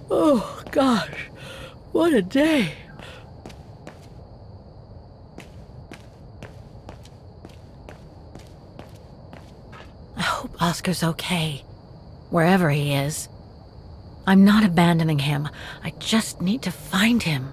Oh, gosh. What a day. I hope Oscar's okay, wherever he is. I'm not abandoning him. I just need to find him.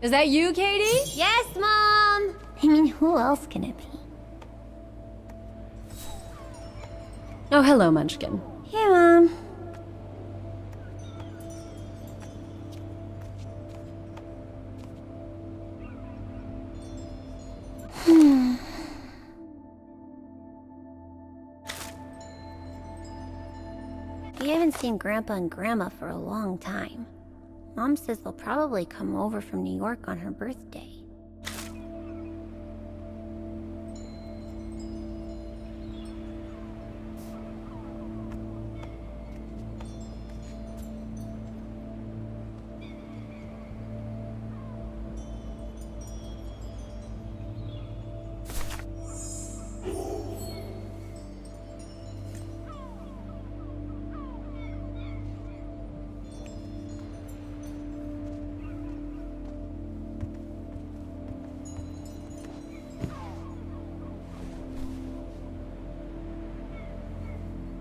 Is that you, Katie? Yes, Mom! I mean, who else can it be? Oh, hello, Munchkin. Hey, Mom. We haven't seen Grandpa and Grandma for a long time. Mom says they'll probably come over from New York on her birthday.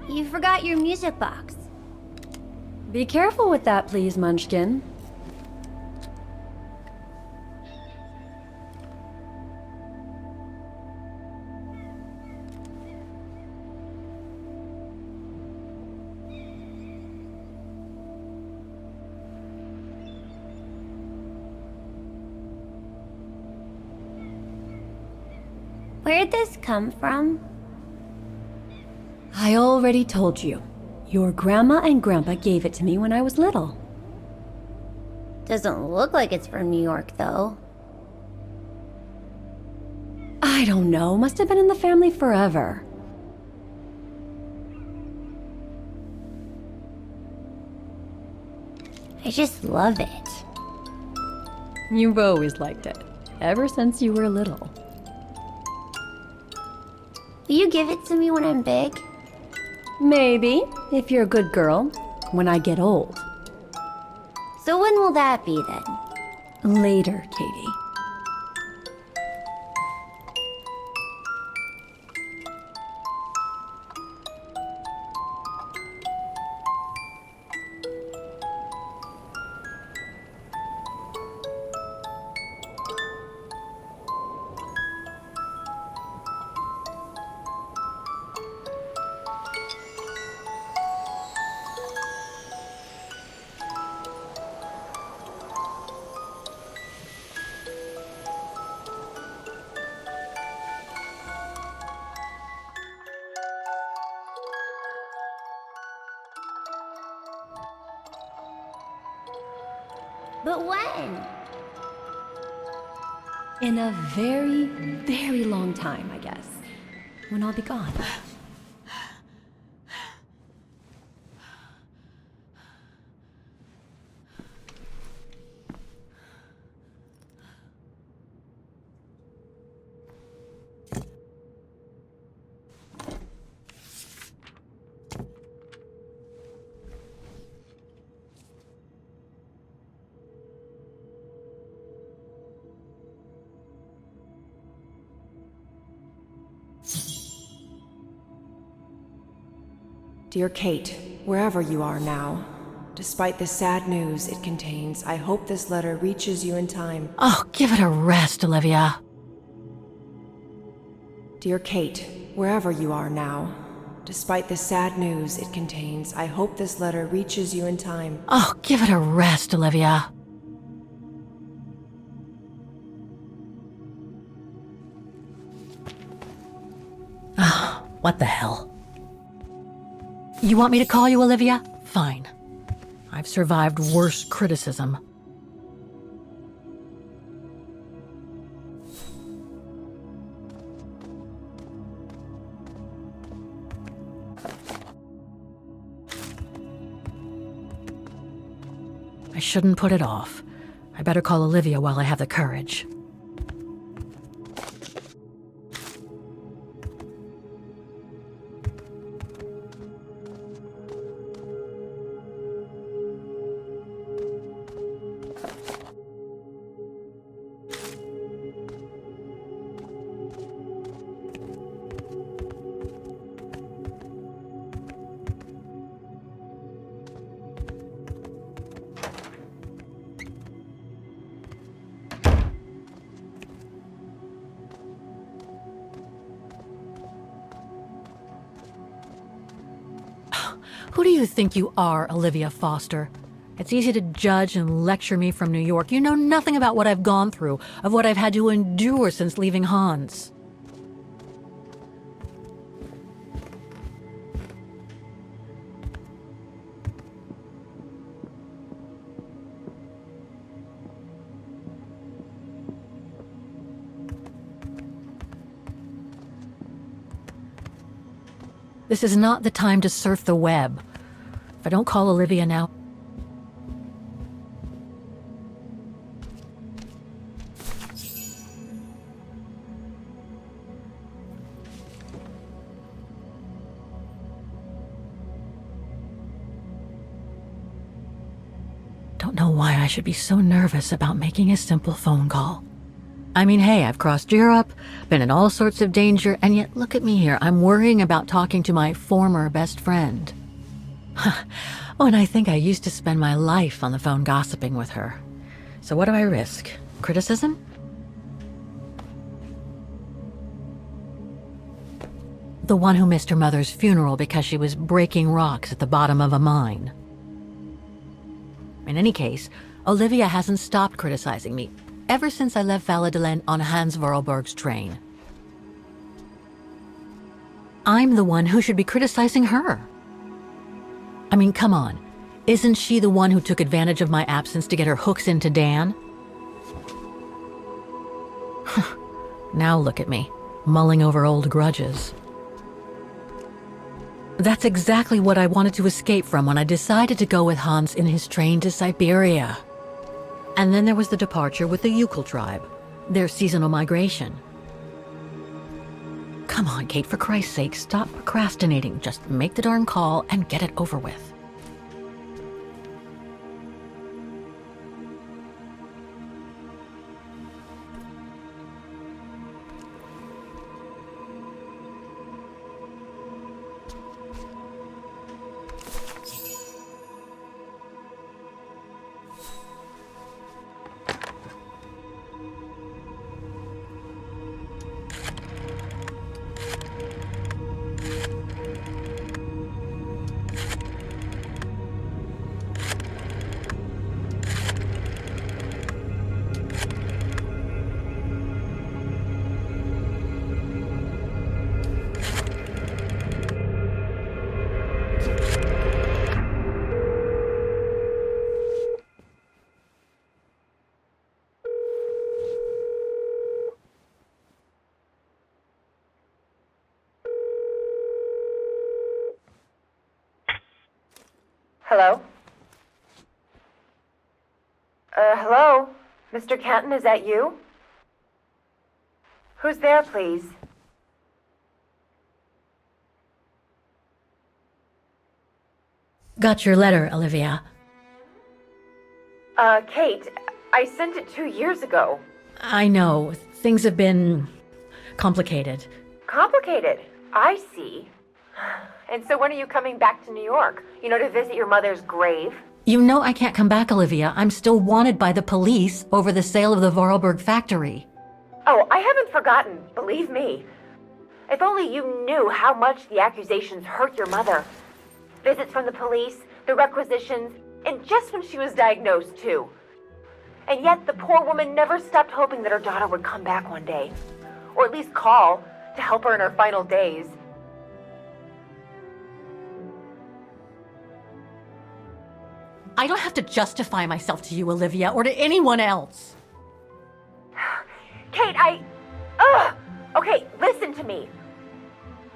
You forgot your music box. Be careful with that, please, Munchkin. Where'd this come from? I already told you. Your grandma and grandpa gave it to me when I was little. Doesn't look like it's from New York, though. I don't know. Must have been in the family forever. I just love it. You've always liked it. Ever since you were little. Will you give it to me when I'm big? Maybe, if you're a good girl, when I get old. So when will that be, then? Later, Katie. But when? In a very, very long time, I guess. When I'll be gone. Dear Kate, wherever you are now, despite the sad news it contains, I hope this letter reaches you in time. Oh, give it a rest, Olivia. Dear Kate, wherever you are now, despite the sad news it contains, I hope this letter reaches you in time. Oh, give it a rest, Olivia. Ah, what the hell? You want me to call you Olivia? Fine. I've survived worse criticism. I shouldn't put it off. I better call Olivia while I have the courage. Who do you think you are, Olivia Foster? It's easy to judge and lecture me from New York. You know nothing about what I've gone through, of what I've had to endure since leaving Hans. This is not the time to surf the web. If I don't call Olivia now... Don't know why I should be so nervous about making a simple phone call. I mean, hey, I've crossed Europe, been in all sorts of danger, and yet look at me here. I'm worrying about talking to my former best friend. Oh, and I think I used to spend my life on the phone gossiping with her. So what do I risk? Criticism? The one who missed her mother's funeral because she was breaking rocks at the bottom of a mine. In any case, Olivia hasn't stopped criticizing me ever since I left Valladolid on Hans Vorarlberg's train. I'm the one who should be criticizing her. I mean, come on. Isn't she the one who took advantage of my absence to get her hooks into Dan? Now look at me, mulling over old grudges. That's exactly what I wanted to escape from when I decided to go with Hans in his train to Syberia. And then there was the departure with the Yukon tribe, their seasonal migration. Come on, Kate, for Christ's sake, stop procrastinating. Just make the darn call and get it over with. Hello? Hello? Mr. Kenton, is that you? Who's there, please? Got your letter, Olivia. Kate, I sent it 2 years ago. I know, things have been complicated. Complicated. I see. And so when are you coming back to New York? You know, to visit your mother's grave? You know I can't come back, Olivia. I'm still wanted by the police over the sale of the Vorarlberg factory. Oh, I haven't forgotten, believe me. If only you knew how much the accusations hurt your mother. Visits from the police, the requisitions, and just when she was diagnosed, too. And yet the poor woman never stopped hoping that her daughter would come back one day. Or at least call to help her in her final days. I don't have to justify myself to you, Olivia, or to anyone else. Kate, Okay, listen to me.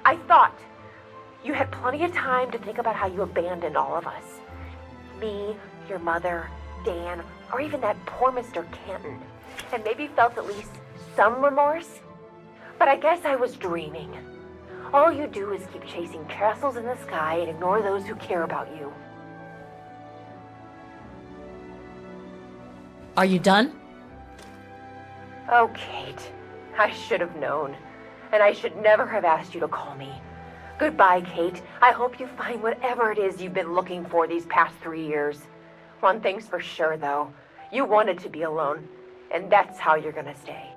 I thought you had plenty of time to think about how you abandoned all of us. Me, your mother, Dan, or even that poor Mr. Canton. And maybe felt at least some remorse. But I guess I was dreaming. All you do is keep chasing castles in the sky and ignore those who care about you. Are you done? Oh, Kate, I should have known. And I should never have asked you to call me. Goodbye, Kate. I hope you find whatever it is you've been looking for these past 3 years. One thing's for sure, though. You wanted to be alone, and that's how you're gonna stay.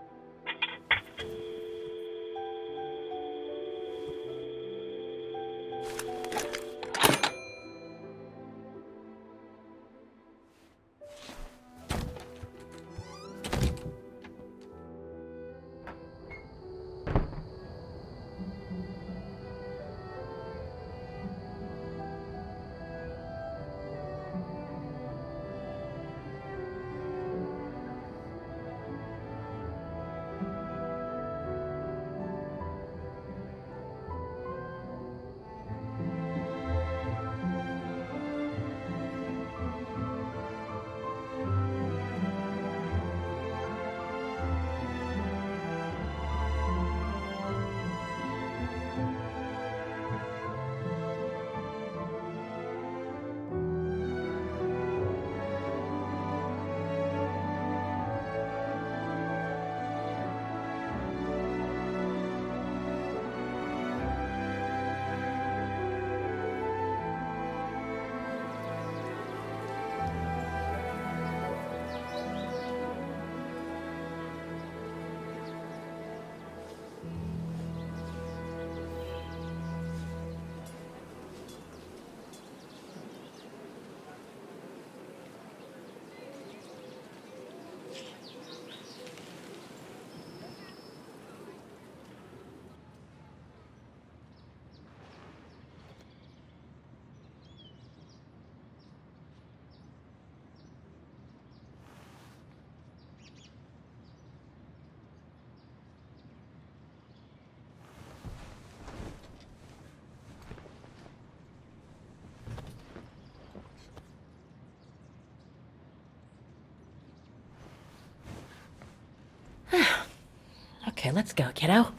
Okay, let's go, kiddo.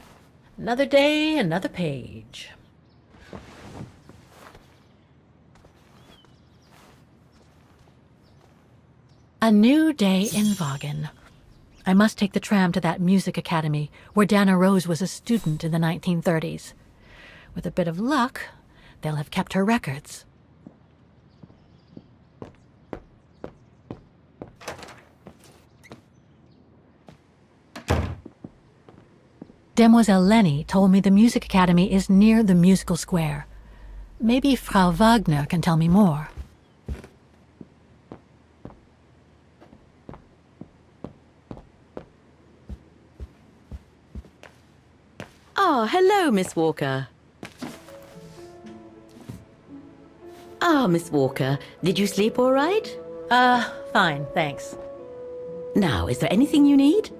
Another day, another page. A new day in Vaughan. I must take the tram to that music academy where Dana Rose was a student in the 1930s. With a bit of luck, they'll have kept her records. Demoiselle Lenny told me the music academy is near the musical square. Maybe Frau Wagner can tell me more. Ah, hello, Miss Walker. Ah, Miss Walker, did you sleep all right? Fine, thanks. Now, is there anything you need?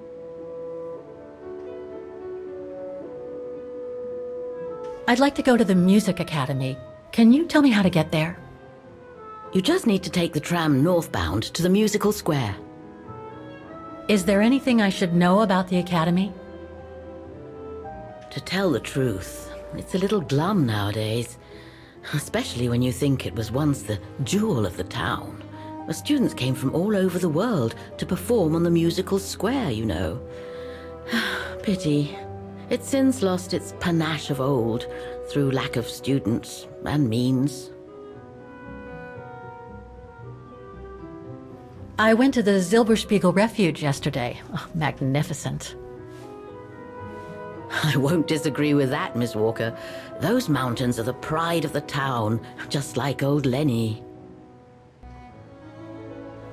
I'd like to go to the music academy. Can you tell me how to get there? You just need to take the tram northbound to the musical square. Is there anything I should know about the Academy? To tell the truth, it's a little glum nowadays. Especially when you think it was once the jewel of the town. The students came from all over the world to perform on the musical square, you know. Pity. It's since lost its panache of old through lack of students and means. I went to the Zilberspiegel Refuge yesterday. Oh, magnificent. I won't disagree with that, Miss Walker. Those mountains are the pride of the town, just like old Lenny.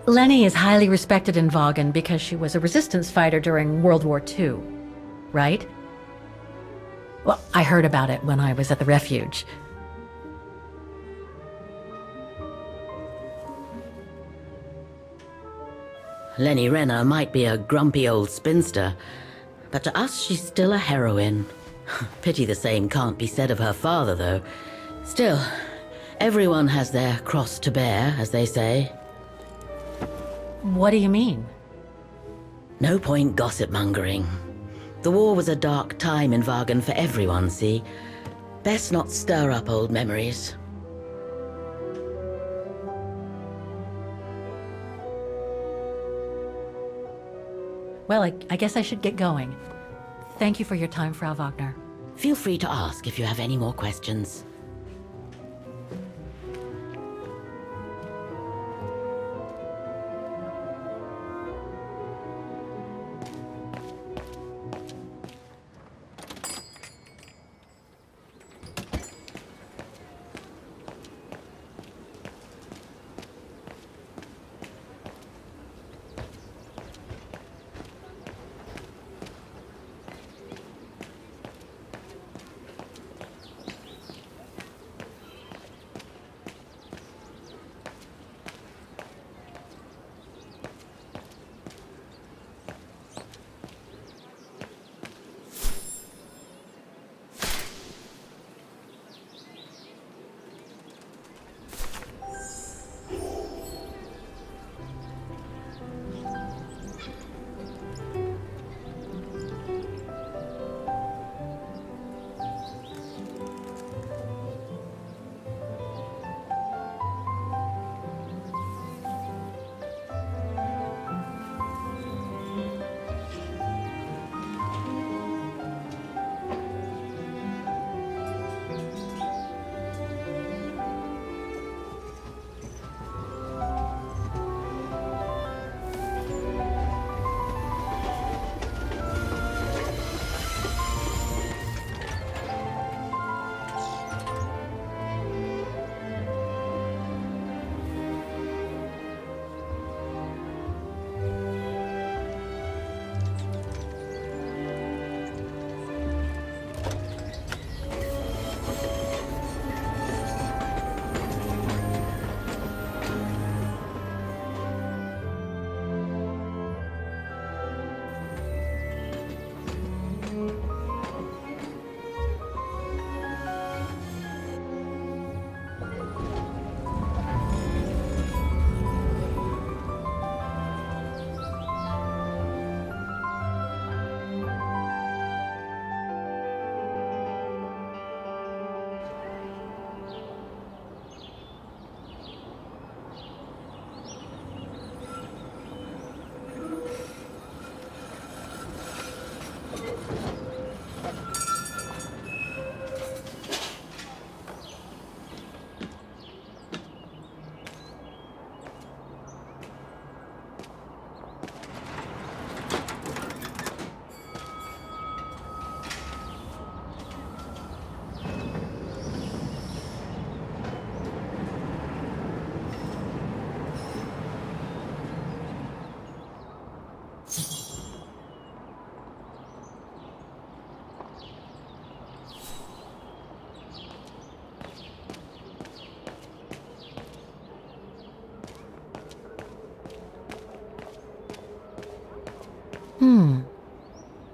Lenny is highly respected in Vaughan because she was a resistance fighter during World War II, right? Well, I heard about it when I was at the refuge. Lenny Renner might be a grumpy old spinster, but to us she's still a heroine. Pity the same can't be said of her father, though. Still, everyone has their cross to bear, as they say. What do you mean? No point gossip-mongering. The war was a dark time in Vaughan for everyone, see? Best not stir up old memories. Well, I guess I should get going. Thank you for your time, Frau Wagner. Feel free to ask if you have any more questions.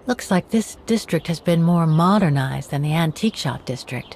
Looks like this district has been more modernized than the antique shop district.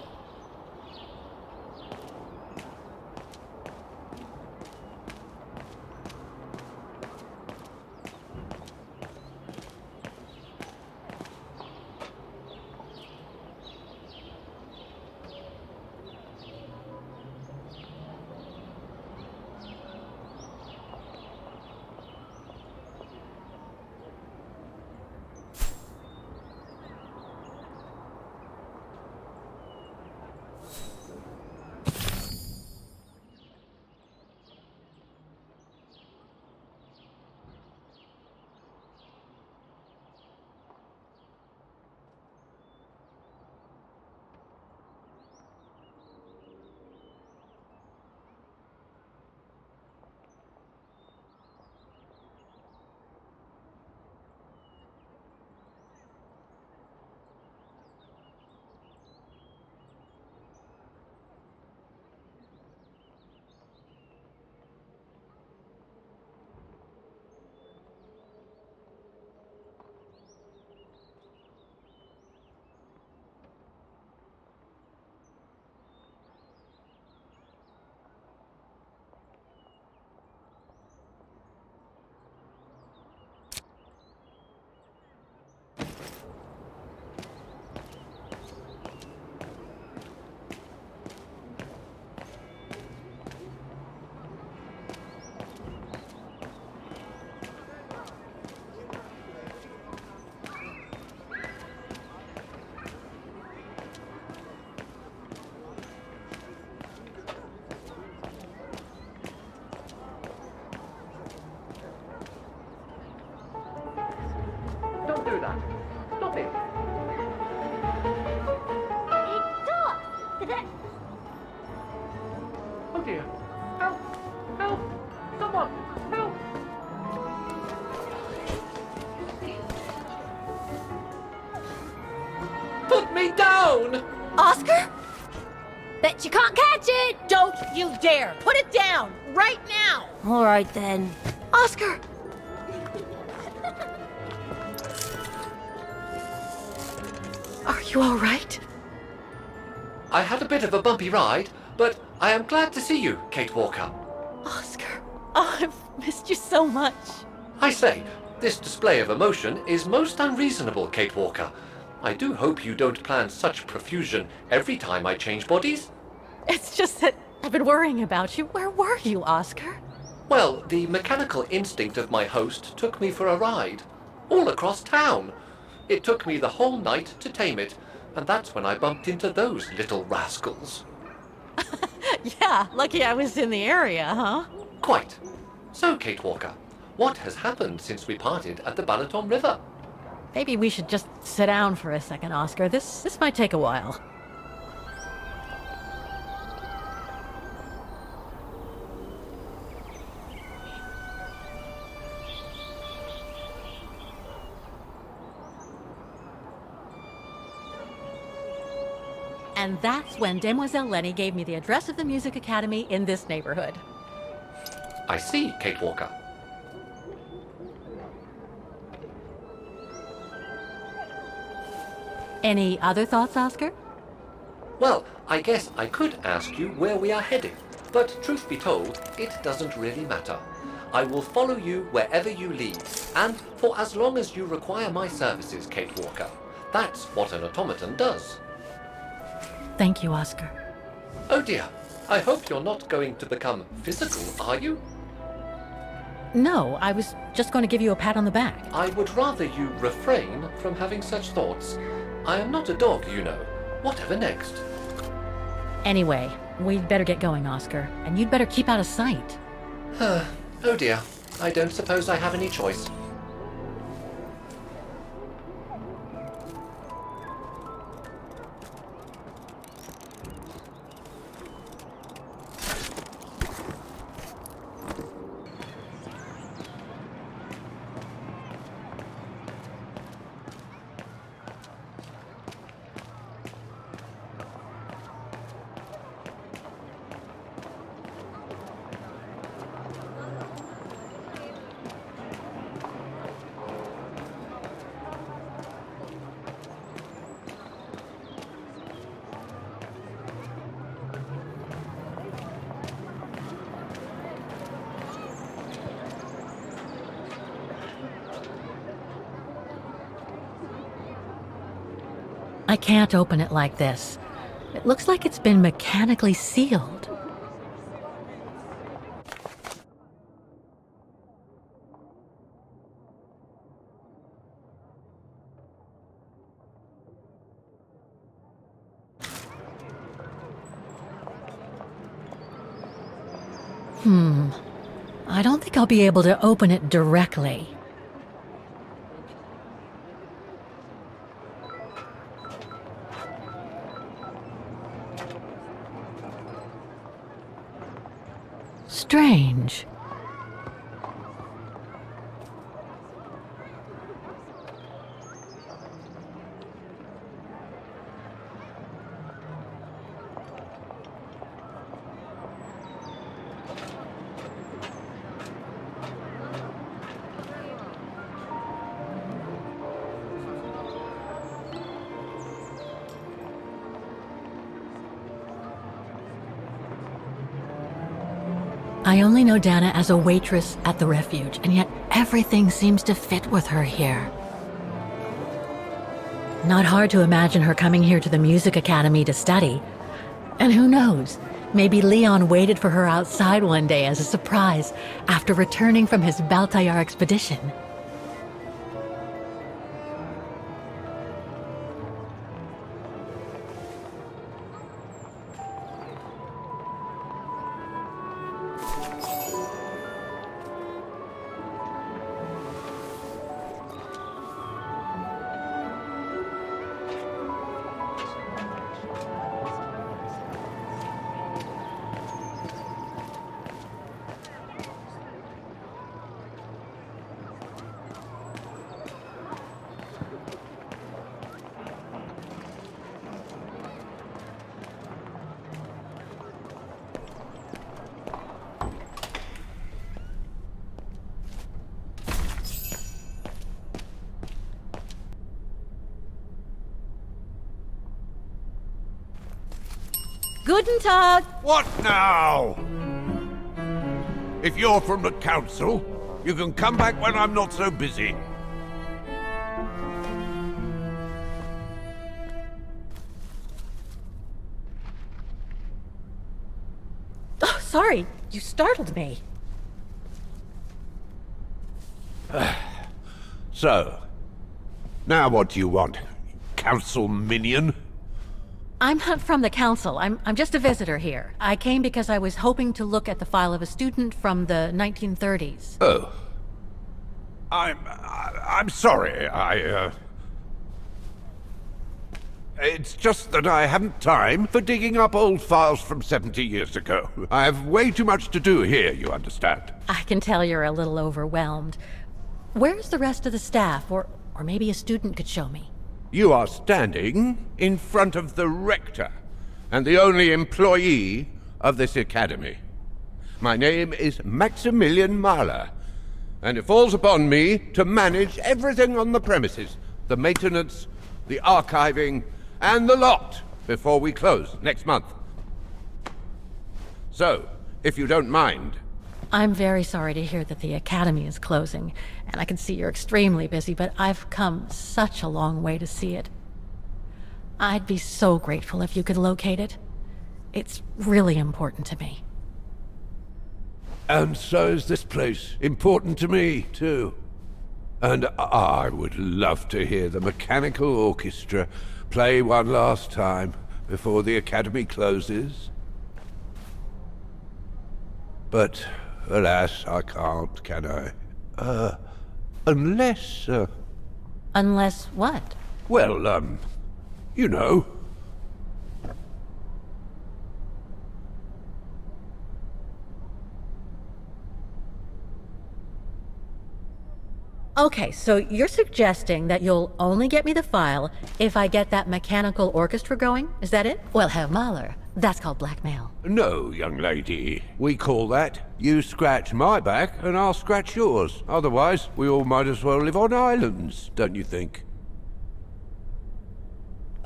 do that. Stop it. Oh dear. Help! Help! Someone! Help! Put me down! Oscar? Bet you can't catch it! Don't you dare! Put it down! Right now! Alright then. Oscar! Are you all right? I had a bit of a bumpy ride, but I am glad to see you, Kate Walker. Oscar, oh, I've missed you so much. I say, this display of emotion is most unreasonable, Kate Walker. I do hope you don't plan such profusion every time I change bodies. It's just that I've been worrying about you. Where were you, Oscar? Well, the mechanical instinct of my host took me for a ride, all across town. It took me the whole night to tame it, and that's when I bumped into those little rascals. Yeah, lucky I was in the area, huh? Quite. So, Kate Walker, what has happened since we parted at the Balaton River? Maybe we should just sit down for a second, Oscar. This might take a while. And that's when Demoiselle Lenny gave me the address of the Music Academy in this neighborhood. I see, Kate Walker. Any other thoughts, Oscar? Well, I guess I could ask you where we are heading, but truth be told, it doesn't really matter. I will follow you wherever you lead, and for as long as you require my services, Kate Walker. That's what an automaton does. Thank you, Oscar. Oh dear, I hope you're not going to become physical, are you? No, I was just going to give you a pat on the back. I would rather you refrain from having such thoughts. I am not a dog, you know. Whatever next? Anyway, we'd better get going, Oscar, and you'd better keep out of sight. Oh dear, I don't suppose I have any choice. I can't open it like this. It looks like it's been mechanically sealed. I don't think I'll be able to open it directly. Strange. I only know Dana as a waitress at the refuge, and yet everything seems to fit with her here. Not hard to imagine her coming here to the Music Academy to study. And who knows, maybe Leon waited for her outside one day as a surprise after returning from his Baltayar expedition. Guten Tag! What now? If you're from the council, you can come back when I'm not so busy. Oh, sorry. You startled me. So, now what do you want? Council minion? I'm not from the council. I'm just a visitor here. I came because I was hoping to look at the file of a student from the 1930s. Oh. I'm sorry, It's just that I haven't time for digging up old files from 70 years ago. I have way too much to do here, you understand. I can tell you're a little overwhelmed. Where's the rest of the staff? Or maybe a student could show me. You are standing in front of the rector and the only employee of this academy. My name is Maximilian Mahler, and it falls upon me to manage everything on the premises, the maintenance, the archiving, and the lot before we close next month. So, if you don't mind... I'm very sorry to hear that the academy is closing, and I can see you're extremely busy, but I've come such a long way to see it. I'd be so grateful if you could locate it. It's really important to me. And so is this place important to me, too. And I would love to hear the mechanical orchestra play one last time before the academy closes. But, alas, I can't, can I? Unless, Unless what? well, you know. Okay, so you're suggesting that you'll only get me the file if I get that mechanical orchestra going? Is that it? Well, Herr Mahler, that's called blackmail. No, young lady. We call that you scratch my back and I'll scratch yours. Otherwise, we all might as well live on islands, don't you think?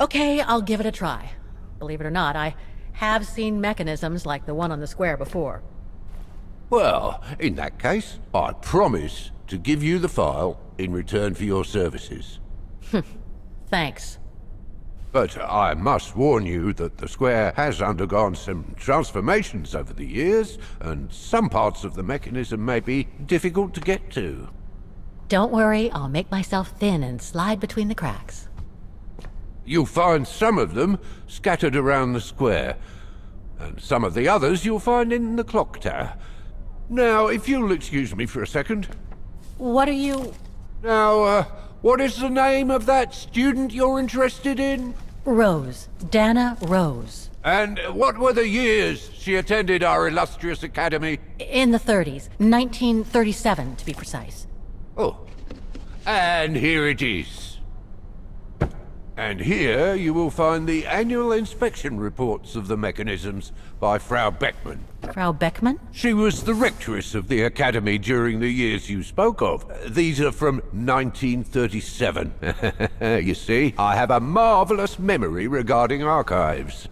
Okay, I'll give it a try. Believe it or not, I have seen mechanisms like the one on the square before. Well, in that case, I promise to give you the file in return for your services. Thanks. But I must warn you that the square has undergone some transformations over the years, and some parts of the mechanism may be difficult to get to. Don't worry, I'll make myself thin and slide between the cracks. You'll find some of them scattered around the square, and some of the others you'll find in the clock tower. Now, if you'll excuse me for a second. What are you... Now, what is the name of that student you're interested in? Rose. Dana Rose. And what were the years she attended our illustrious academy? In the 30s. 1937, to be precise. Oh, and here it is. And here you will find the annual inspection reports of the mechanisms by Frau Beckmann. Frau Beckmann? She was the rectress of the academy during the years you spoke of. These are from 1937. You see, I have a marvelous memory regarding archives.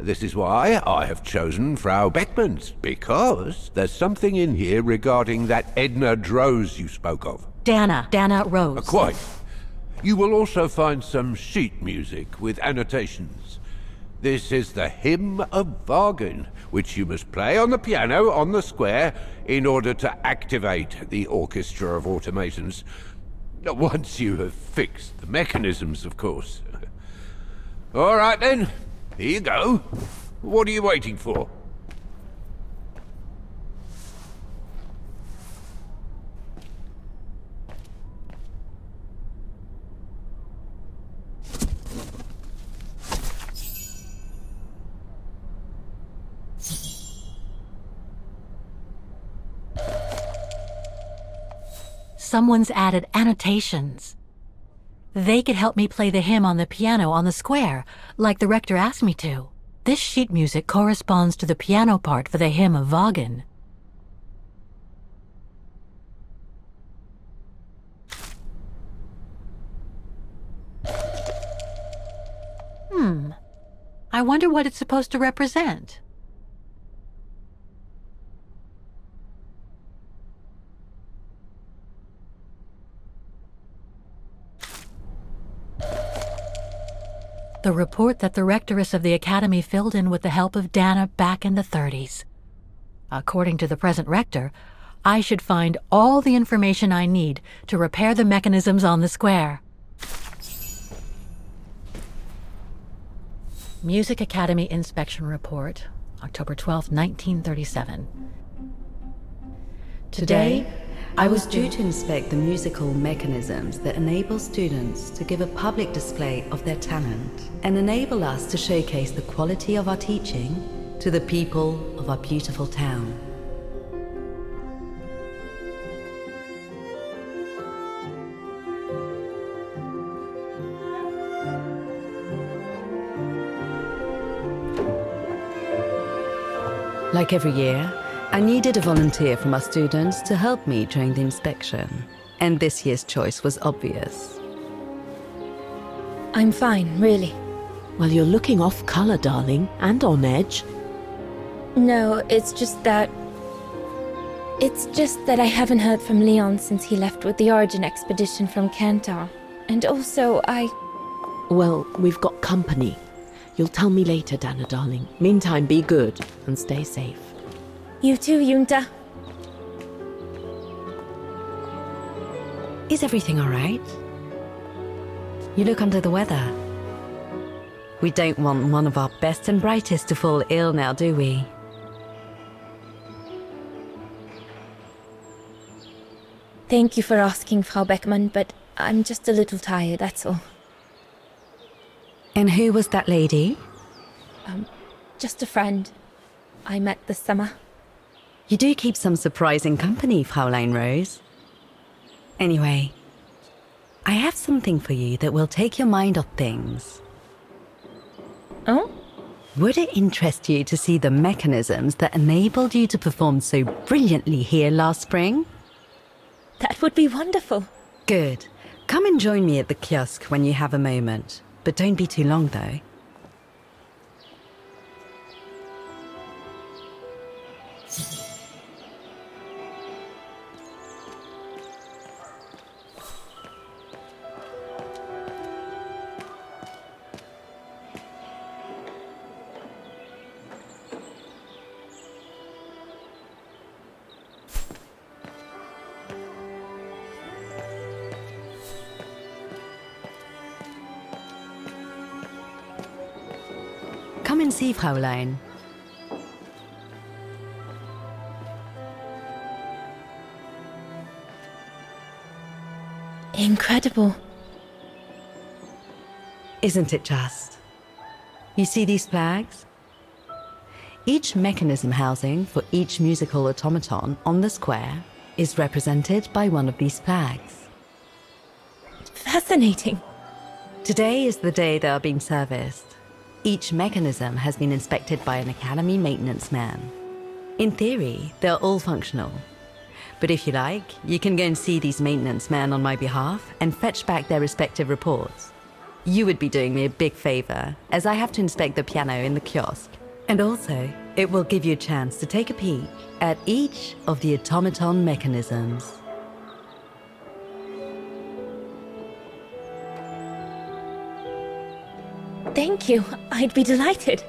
This is why I have chosen Frau Beckmann's, because there's something in here regarding that Edna Droz you spoke of. Dana Rose. Quite. You will also find some sheet music with annotations. This is the Hymn of Wagner, which you must play on the piano on the square in order to activate the orchestra of automatons. Once you have fixed the mechanisms, of course. All right then, here you go. What are you waiting for? Someone's added annotations. They could help me play the hymn on the piano on the square, like the rector asked me to. This sheet music corresponds to the piano part for the hymn of Wagner. I I wonder what it's supposed to represent. The report that the rectoress of the academy filled in with the help of Dana back in the 30s. According to the present rector, I should find all the information I need to repair the mechanisms on the square. Music Academy Inspection Report, October 12, 1937. Today, I was due to inspect the musical mechanisms that enable students to give a public display of their talent and enable us to showcase the quality of our teaching to the people of our beautiful town. Like every year, I needed a volunteer from our students to help me during the inspection, and this year's choice was obvious. I'm fine, really. Well, you're looking off color, darling, and on edge. No, it's just that I haven't heard from Leon since he left with the Origin expedition from Kantar. And also, Well, we've got company. You'll tell me later, Dana, darling. Meantime, be good and stay safe. You too, Yunta. Is everything all right? You look under the weather. We don't want one of our best and brightest to fall ill now, do we? Thank you for asking, Frau Beckmann, but I'm just a little tired, that's all. And who was that lady? Just a friend I met this summer. You do keep some surprising company, Fraulein Rose. Anyway, I have something for you that will take your mind off things. Oh? Would it interest you to see the mechanisms that enabled you to perform so brilliantly here last spring? That would be wonderful. Good. Come and join me at the kiosk when you have a moment. But don't be too long, though. Come and see, Fraulein. Incredible. Isn't it just? You see these flags? Each mechanism housing for each musical automaton on the square is represented by one of these flags. Fascinating. Today is the day they are being serviced. Each mechanism has been inspected by an Academy maintenance man. In theory, they're all functional. But if you like, you can go and see these maintenance men on my behalf and fetch back their respective reports. You would be doing me a big favor, as I have to inspect the piano in the kiosk. And also, it will give you a chance to take a peek at each of the automaton mechanisms. Thank you. I'd be delighted.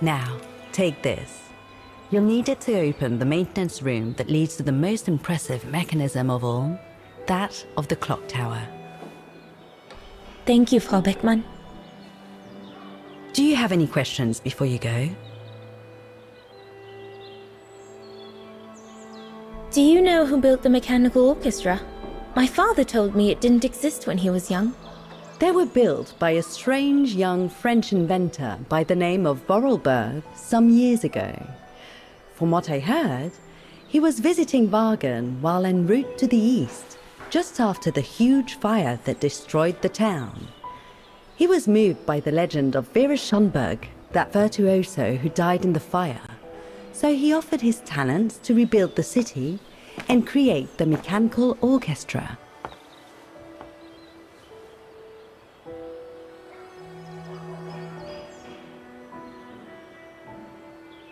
Now, take this. You'll need it to open the maintenance room that leads to the most impressive mechanism of all, that of the clock tower. Thank you, Frau Beckmann. Do you have any questions before you go? Do you know who built the mechanical orchestra? My father told me it didn't exist when he was young. They were built by a strange young French inventor by the name of Vorarlberg some years ago. From what I heard, he was visiting Wagen while en route to the east, just after the huge fire that destroyed the town. He was moved by the legend of Vera Schönberg, that virtuoso who died in the fire, so he offered his talents to rebuild the city and create the mechanical orchestra.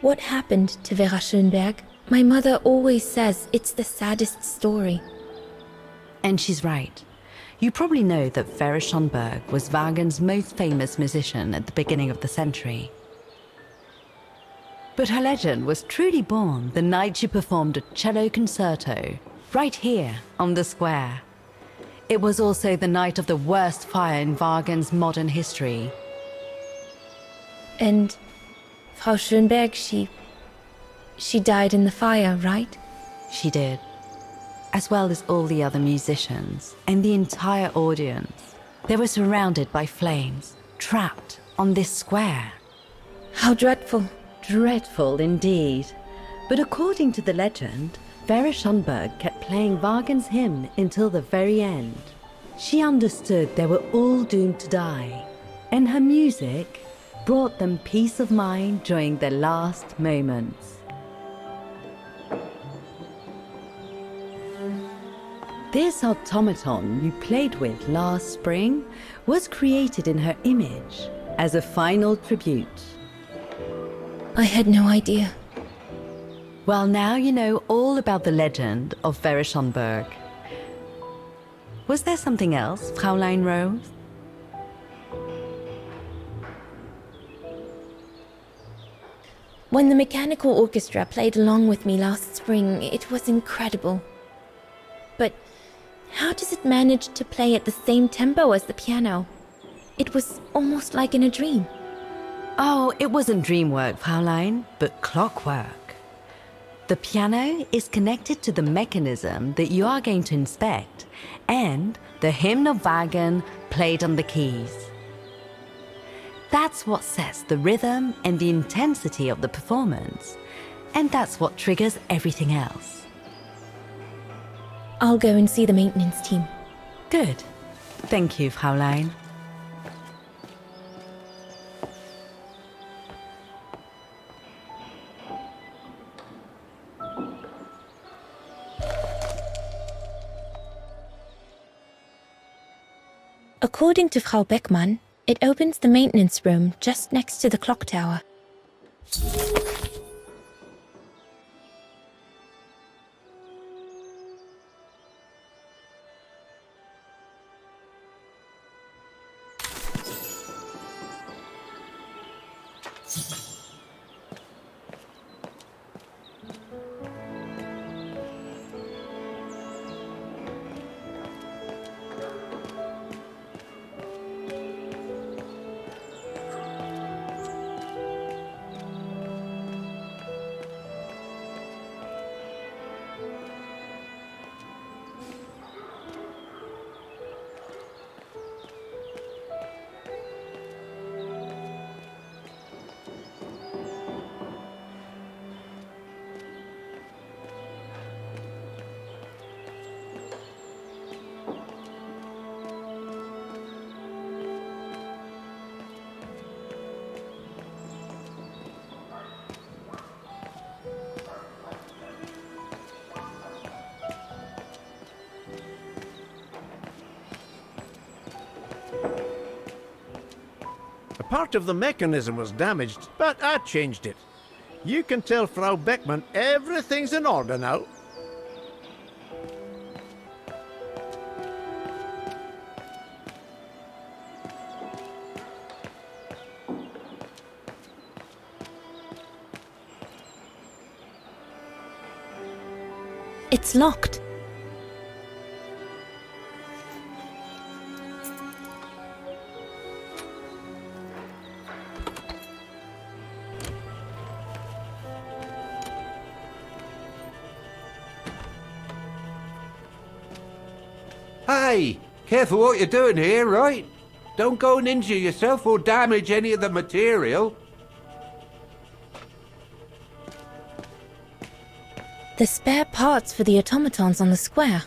What happened to Vera Schönberg? My mother always says it's the saddest story. And she's right. You probably know that Vera Schönberg was Wagner's most famous musician at the beginning of the century. But her legend was truly born the night she performed a cello concerto, right here on the square. It was also the night of the worst fire in Wagner's modern history. And Frau Schönberg, she died in the fire, right? She did. As well as all the other musicians and the entire audience. They were surrounded by flames, trapped on this square. How dreadful. Dreadful indeed. But according to the legend, Vera Schönberg kept playing Wagner's hymn until the very end. She understood they were all doomed to die, and her music brought them peace of mind during their last moments. This automaton you played with last spring was created in her image as a final tribute. I had no idea. Well, now you know all about the legend of Vera Schönberg. Was there something else, Fräulein Rose? When the mechanical orchestra played along with me last spring, it was incredible. But how does it manage to play at the same tempo as the piano? It was almost like in a dream. Oh, it wasn't dream work, Fräulein, but clockwork. The piano is connected to the mechanism that you are going to inspect, and the hymn of Wagner played on the keys. That's what sets the rhythm and the intensity of the performance, and that's what triggers everything else. I'll go and see the maintenance team. Good. Thank you, Fräulein. According to Frau Beckmann, it opens the maintenance room just next to the clock tower. Part of the mechanism was damaged, but I changed it. You can tell Frau Beckmann everything's in order now. It's locked. Hey, careful what you're doing here, right? Don't go and injure yourself or damage any of the material. The spare parts for the automatons on the square.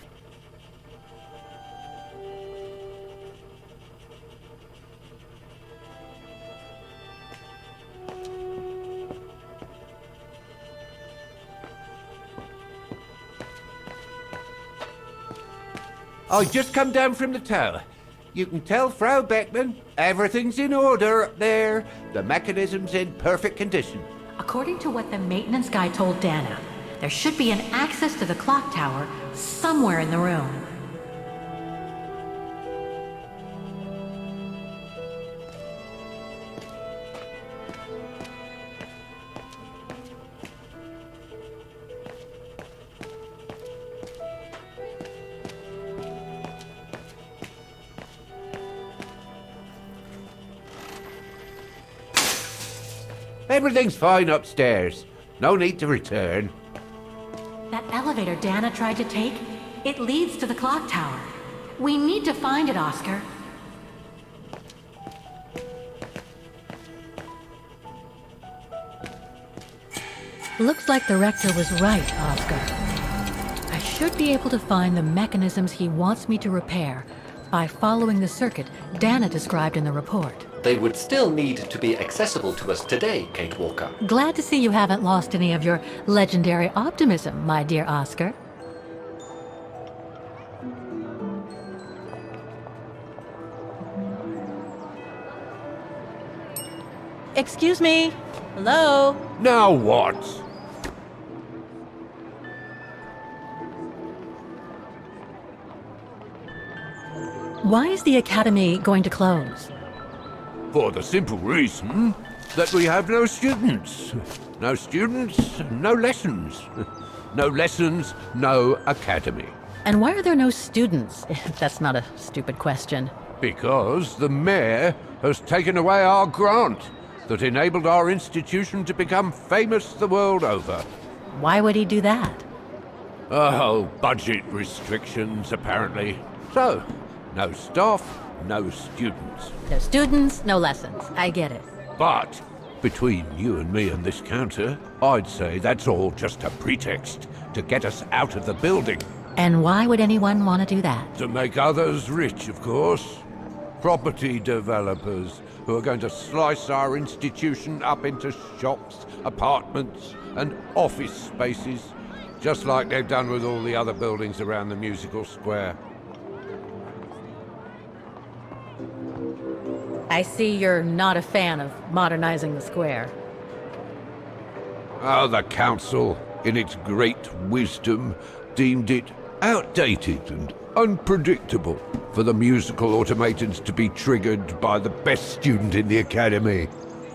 I just come down from the tower. You can tell Frau Beckmann everything's in order up there. The mechanism's in perfect condition. According to what the maintenance guy told Dana, there should be an access to the clock tower somewhere in the room. Everything's fine upstairs. No need to return. That elevator Dana tried to take, it leads to the clock tower. We need to find it, Oscar. Looks like the rector was right, Oscar. I should be able to find the mechanisms he wants me to repair by following the circuit Dana described in the report. They would still need to be accessible to us today, Kate Walker. Glad to see you haven't lost any of your legendary optimism, my dear Oscar. Excuse me? Hello? Now what? Why is the Academy going to close? For the simple reason that we have no students. No students, no lessons. No lessons, no academy. And why are there no students? If that's not a stupid question. Because the mayor has taken away our grant that enabled our institution to become famous the world over. Why would he do that? Oh, budget restrictions, apparently. So, no staff, no students. No students, no lessons. I get it. But between you and me and this counter, I'd say that's all just a pretext to get us out of the building. And why would anyone want to do that? To make others rich, of course. Property developers who are going to slice our institution up into shops, apartments, and office spaces, just like they've done with all the other buildings around the musical square. I see you're not a fan of modernizing the square. Oh, the council, in its great wisdom, deemed it outdated and unpredictable for the musical automatons to be triggered by the best student in the academy,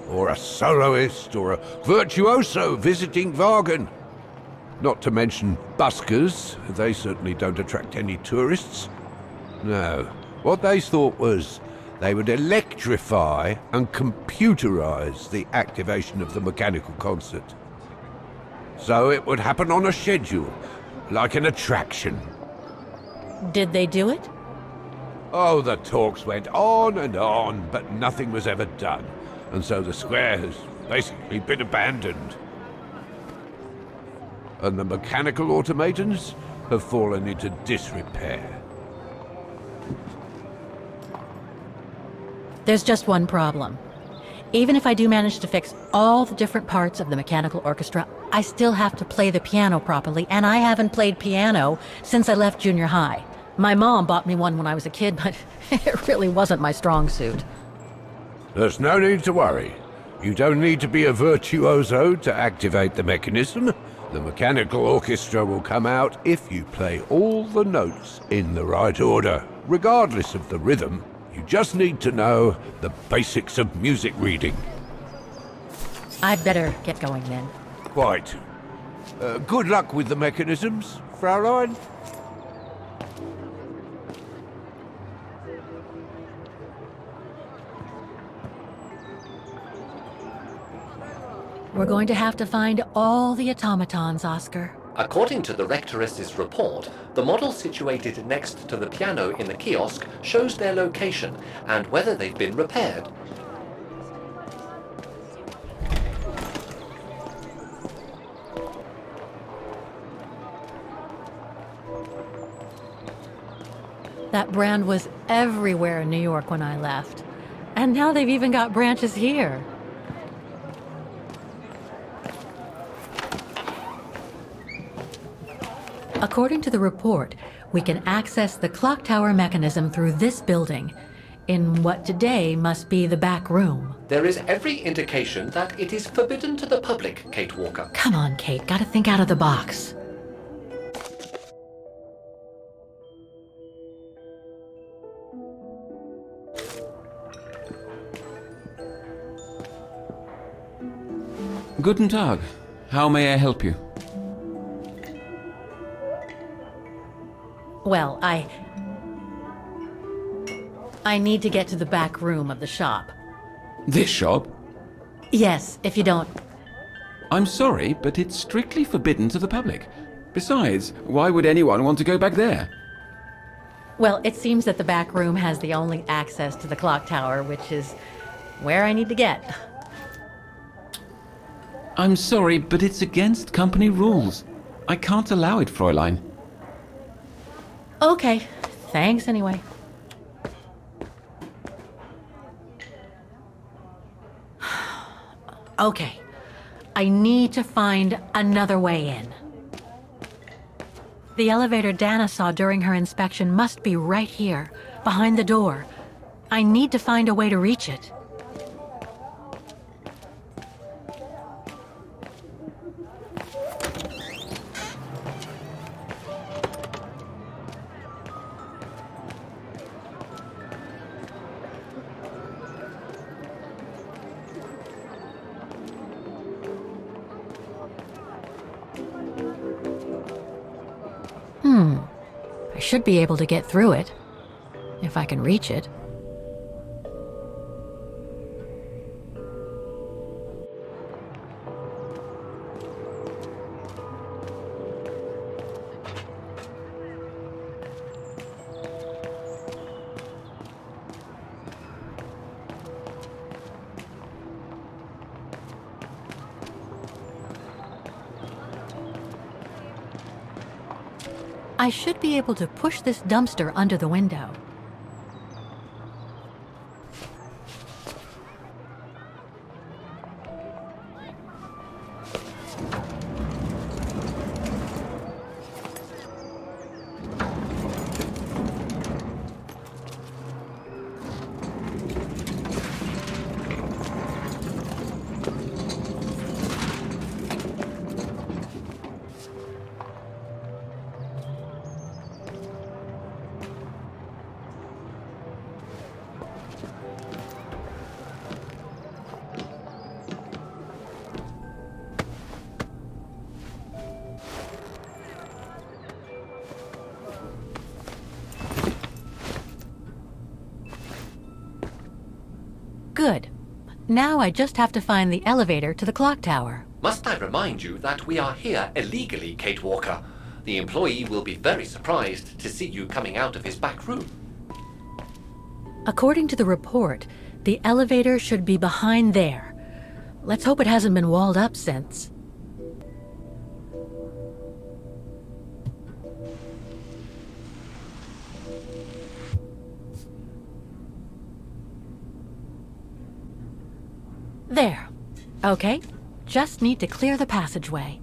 or a soloist, or a virtuoso visiting Vargan. Not to mention buskers, they certainly don't attract any tourists. No, what they thought was they would electrify and computerize the activation of the mechanical concert. So it would happen on a schedule, like an attraction. Did they do it? Oh, the talks went on, but nothing was ever done. And so the square has basically been abandoned. And the mechanical automatons have fallen into disrepair. There's just one problem. Even if I do manage to fix all the different parts of the mechanical orchestra, I still have to play the piano properly, and I haven't played piano since I left junior high. My mom bought me one when I was a kid, but it really wasn't my strong suit. There's no need to worry. You don't need to be a virtuoso to activate the mechanism. The mechanical orchestra will come out if you play all the notes in the right order, regardless of the rhythm. You just need to know the basics of music reading. I'd better get going then. Quite. Good luck with the mechanisms, Fraulein. We're going to have to find all the automatons, Oscar. According to the Rectoress's report, the model situated next to the piano in the kiosk shows their location and whether they've been repaired. That brand was everywhere in New York when I left. And now they've even got branches here. According to the report, we can access the clock tower mechanism through this building. in what today must be the back room. There is every indication that it is forbidden to the public, Kate Walker. Come on, Kate, gotta think out of the box. Guten Tag. How may I help you? Well, I need to get to the back room of the shop. This shop? Yes, if you don't... I'm sorry, but it's strictly forbidden to the public. Besides, why would anyone want to go back there? Well, it seems that the back room has the only access to the clock tower, which is where I need to get. I'm sorry, but it's against company rules. I can't allow it, Fräulein. Okay, thanks anyway. Okay, I need to find another way in. The elevator Dana saw during her inspection must be right here, behind the door. I need to find a way to reach it. I should be able to get through it, if I can reach it. I should be able to push this dumpster under the window. Good. Now I just have to find the elevator to the clock tower. Must I remind you that we are here illegally, Kate Walker? The employee will be very surprised to see you coming out of his back room. According to the report, the elevator should be behind there. Let's hope it hasn't been walled up since. There. Okay, just need to clear the passageway.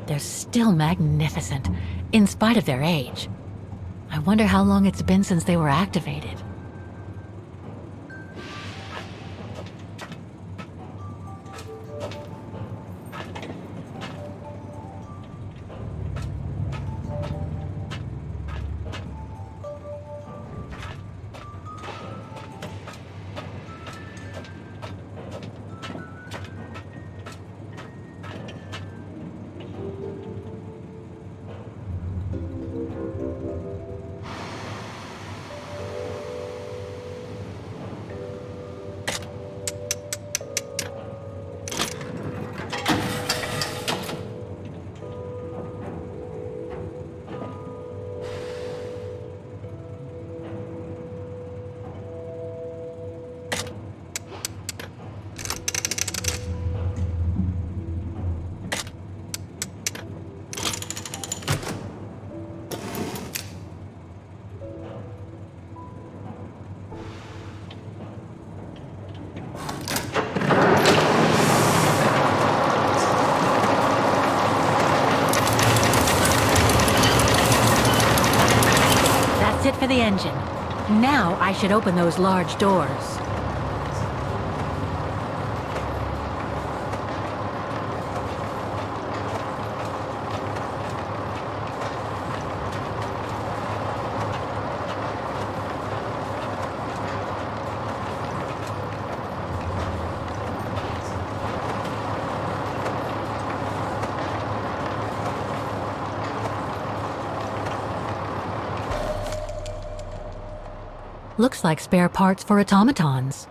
They're still magnificent, in spite of their age. I wonder how long it's been since they were activated. the engine. Now I should open those large doors. Looks like spare parts for automatons.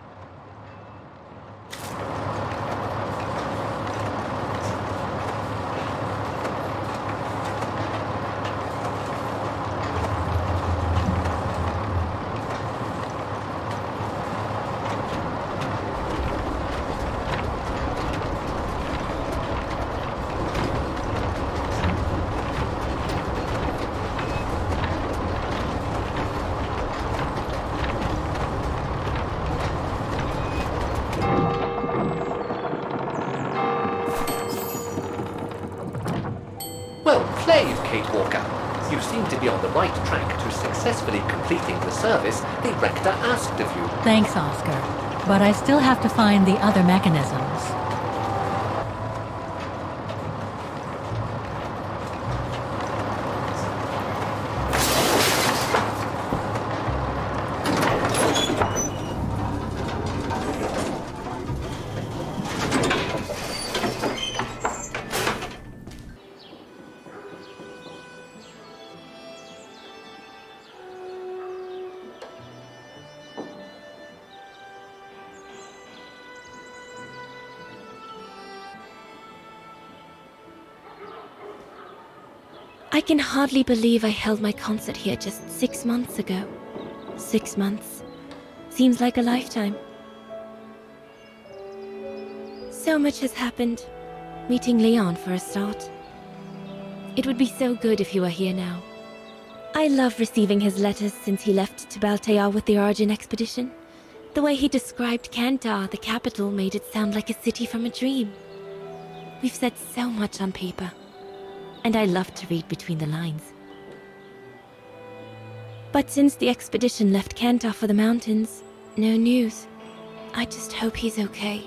Well played, Kate Walker. You seem to be on the right track to successfully completing the service the Rector asked of you. Thanks, Oscar. But I still have to find the other mechanisms. I can hardly believe I held my concert here just 6 months ago. 6 months. Seems like a lifetime. So much has happened. Meeting Leon for a start. It would be so good if he were here now. I love receiving his letters since he left to Baltear with the Origin expedition. The way he described Kantar, the capital, made it sound like a city from a dream. We've said so much on paper. And I love to read between the lines. But since the expedition left Kantar for the mountains, no news. I just hope he's okay.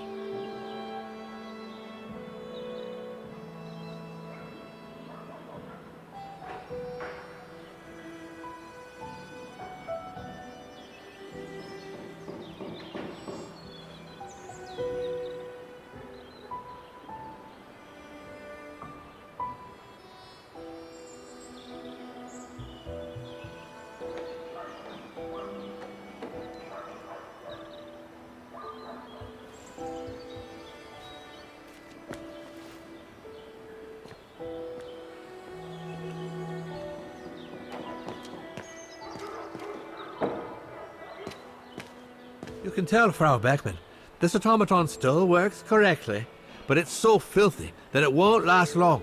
You can tell, Frau Beckman, this automaton still works correctly, but it's so filthy that it won't last long.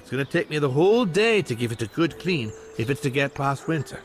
It's going to take me the whole day to give it a good clean if it's to get past winter.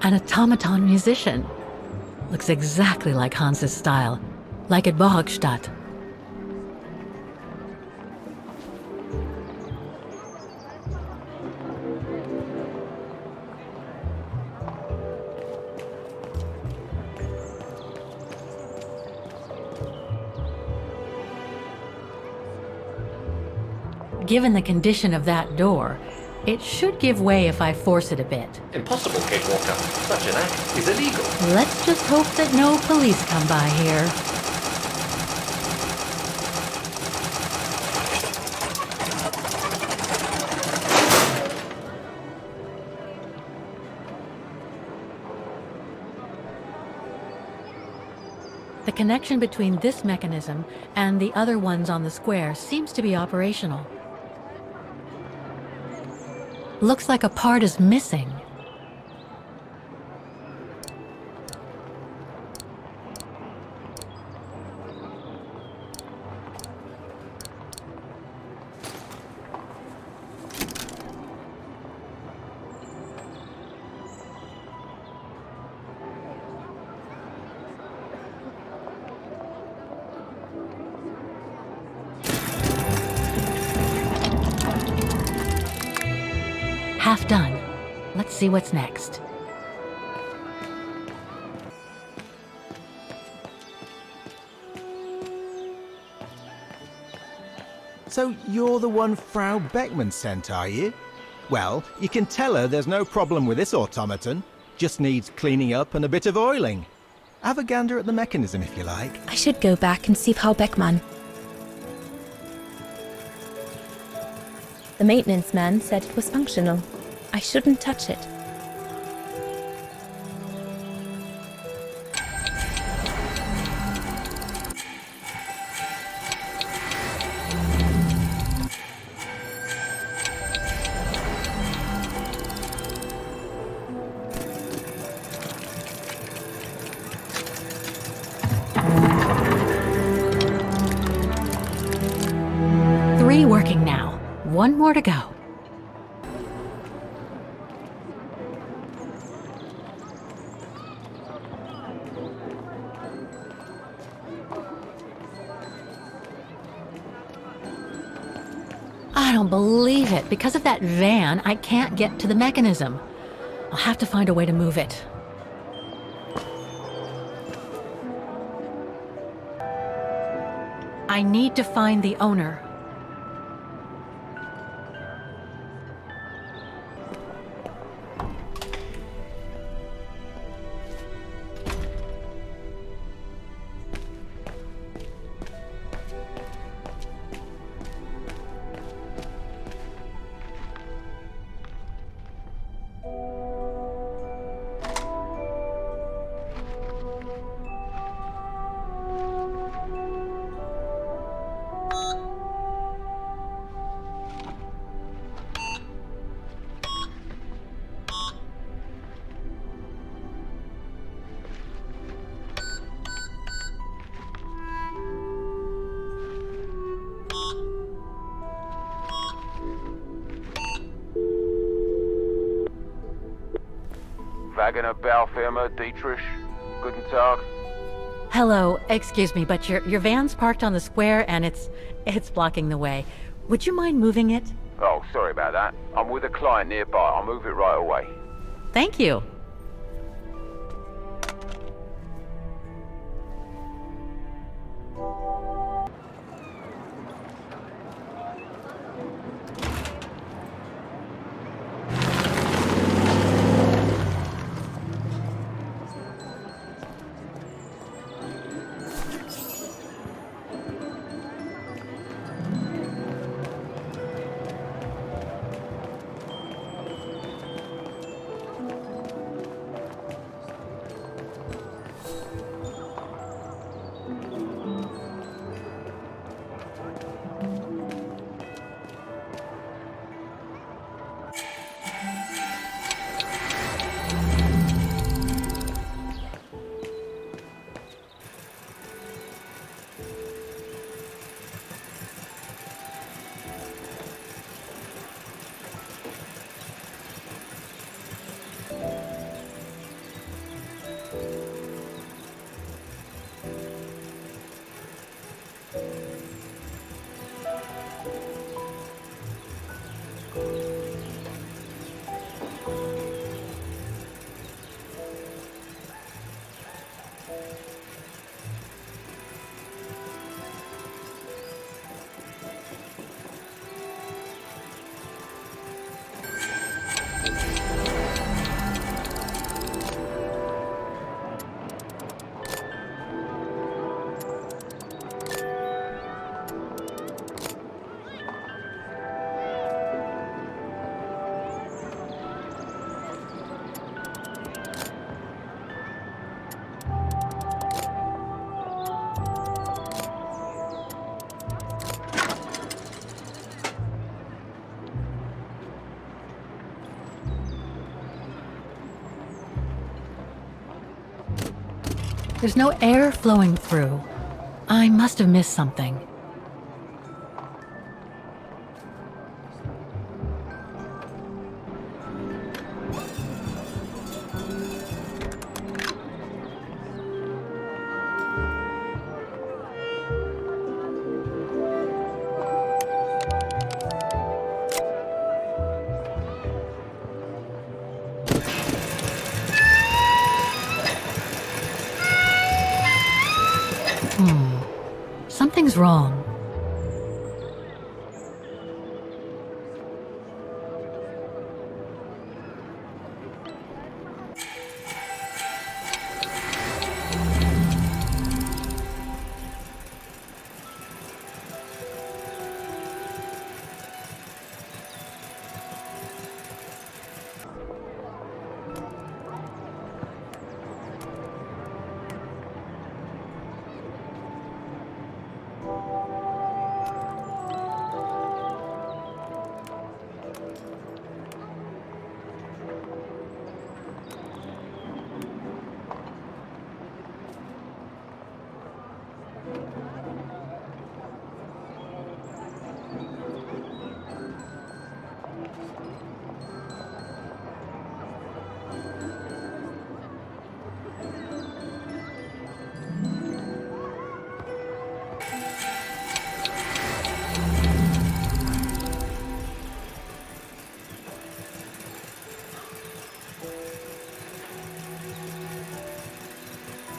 An automaton musician. Looks exactly like Hans's style, like at Bohogstadt. Given the condition of that door, it should give way if I force it a bit. Impossible, Kate Walker. Such an act is illegal. Let's just hope that no police come by here. The connection between this mechanism and the other ones on the square seems to be operational. Looks like a part is missing. Half done. Let's see what's next. So you're the one Frau Beckman sent, are you? Well, you can tell her there's no problem with this automaton. Just needs cleaning up and a bit of oiling. Have a gander at the mechanism if you like. I should go back and see Frau Beckmann. The maintenance man said it was functional. I shouldn't touch it. Three working now. One more to go. I don't believe it. Because of that van, I can't get to the mechanism. I'll have to find a way to move it. I need to find the owner. Wagner Baufirma, Dietrich. Guten Tag. Hello, excuse me, but your van's parked on the square and it's blocking the way. Would you mind moving it? Oh, sorry about that. I'm with a client nearby. I'll move it right away. Thank you. There's no air flowing through. I must have missed something. Something's wrong.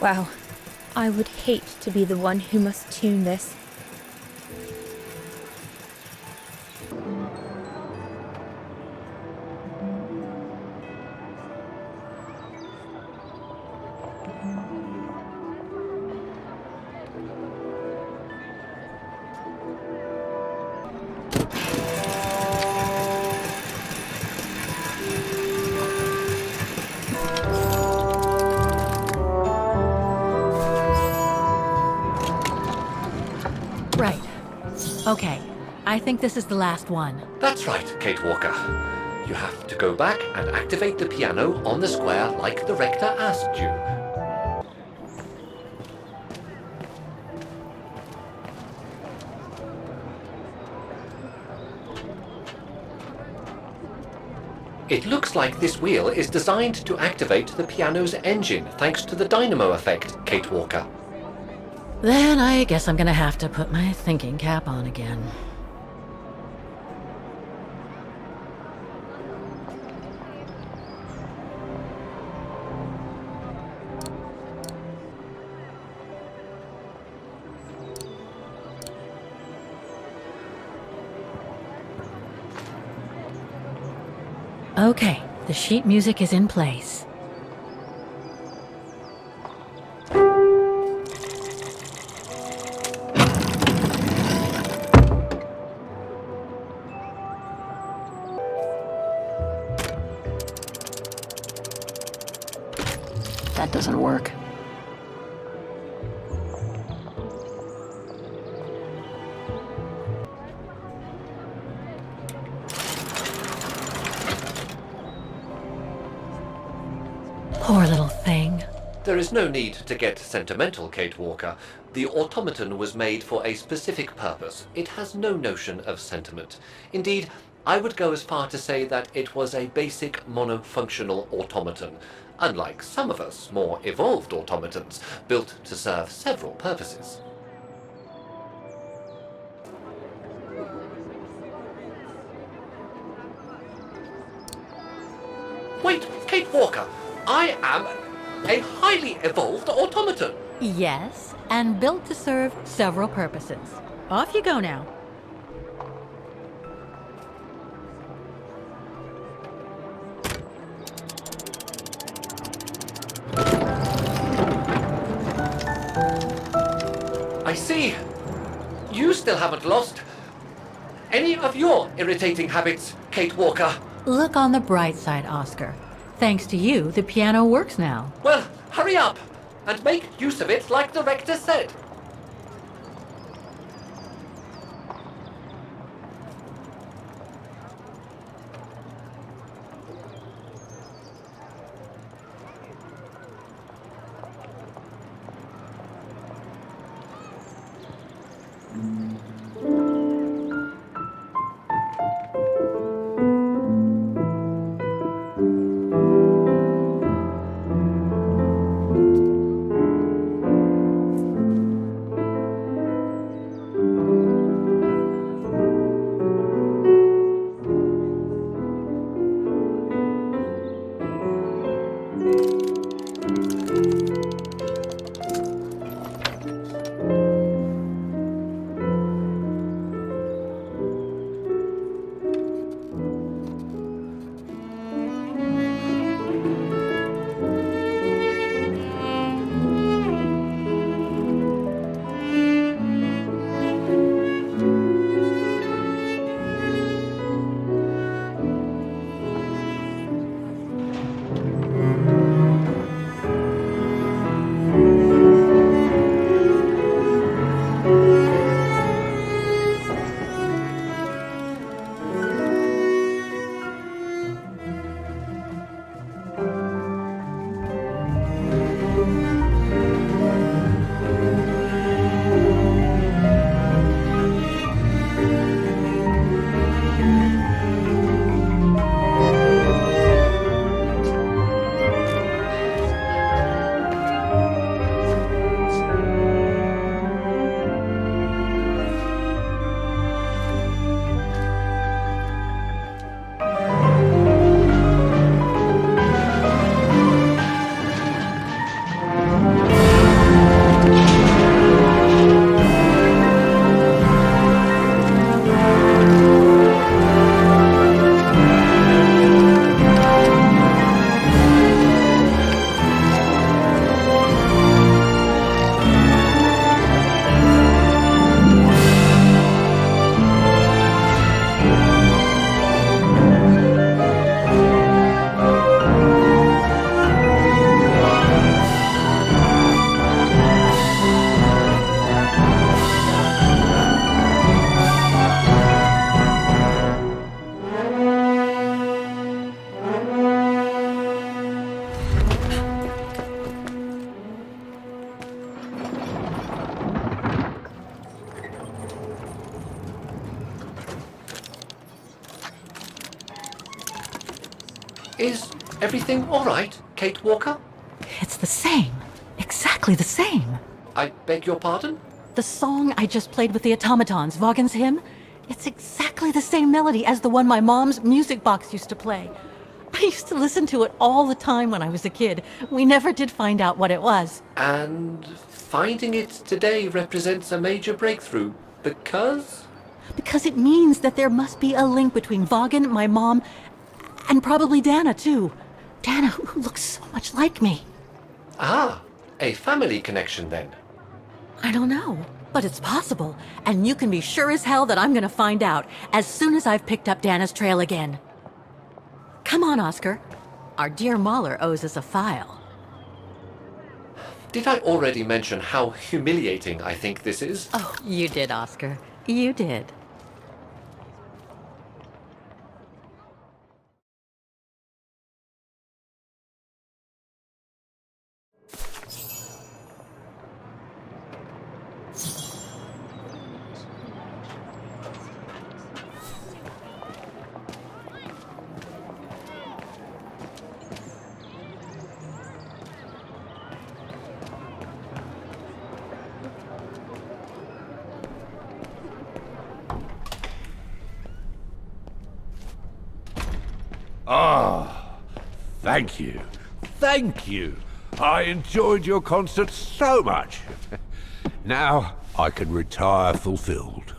Wow, I would hate to be the one who must tune this. Right. Okay. I think this is the last one. That's right, Kate Walker. You have to go back and activate the piano on the square like the rector asked you. It looks like this wheel is designed to activate the piano's engine thanks to the dynamo effect, Kate Walker. Then I guess I'm gonna have to put my thinking cap on again. Okay, the sheet music is in place. That doesn't work. Poor little thing. There is no need to get sentimental, Kate Walker. The automaton was made for a specific purpose. It has no notion of sentiment. Indeed, I would go as far to say that it was a basic monofunctional automaton, unlike some of us more evolved automatons, built to serve several purposes. Wait, Kate Walker! I am a highly evolved automaton! Yes, and built to serve several purposes. Off you go now. I see. You still haven't lost any of your irritating habits, Kate Walker. Look on the bright side, Oscar. Thanks to you, the piano works now. Well, hurry up and make use of it like the rector said. Is everything all right, Kate Walker? It's the same. Exactly the same. I beg your pardon? The song I just played with the automatons, Vaughan's hymn, it's exactly the same melody as the one my mom's music box used to play. I used to listen to it all the time when I was a kid. We never did find out what it was. And finding it today represents a major breakthrough, because? Because it means that there must be a link between Vaughan, my mom, and probably Dana, too. Dana, who looks so much like me. Ah, a family connection then. I don't know, but it's possible. And you can be sure as hell that I'm gonna find out as soon as I've picked up Dana's trail again. Come on, Oscar. Our dear Mahler owes us a file. Did I already mention how humiliating I think this is? Oh, you did, Oscar. You did. Ah, thank you. Thank you. I enjoyed your concert so much. Now I can retire fulfilled.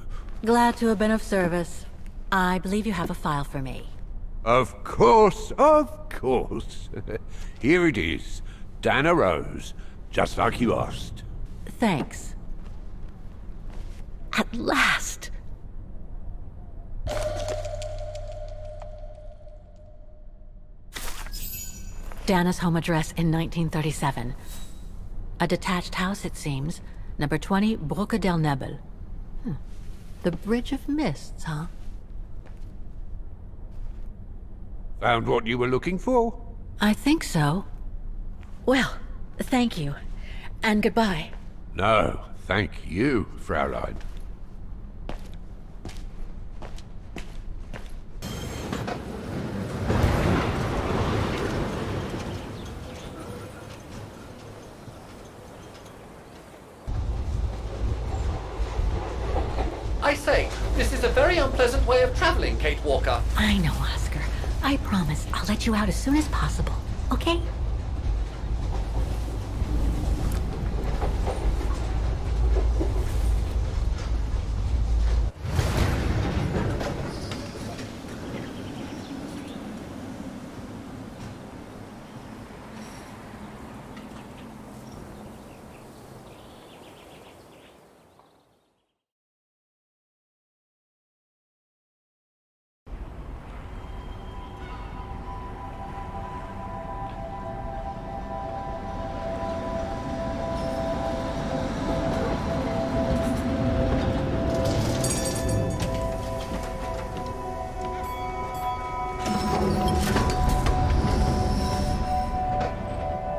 Glad to have been of service. I believe you have a file for me. Of course, of course. Here it is. Dana Rose, just like you asked. Thanks. At last! Dana's home address in 1937. A detached house, it seems. Number 20, Brücke der Nebel. The Bridge of Mists, huh? Found what you were looking for? I think so. Well, thank you. And goodbye. No, thank you, Fraulein. I say, this is a very unpleasant way of traveling, Kate Walker. I know, Oscar. I promise I'll let you out as soon as possible, okay?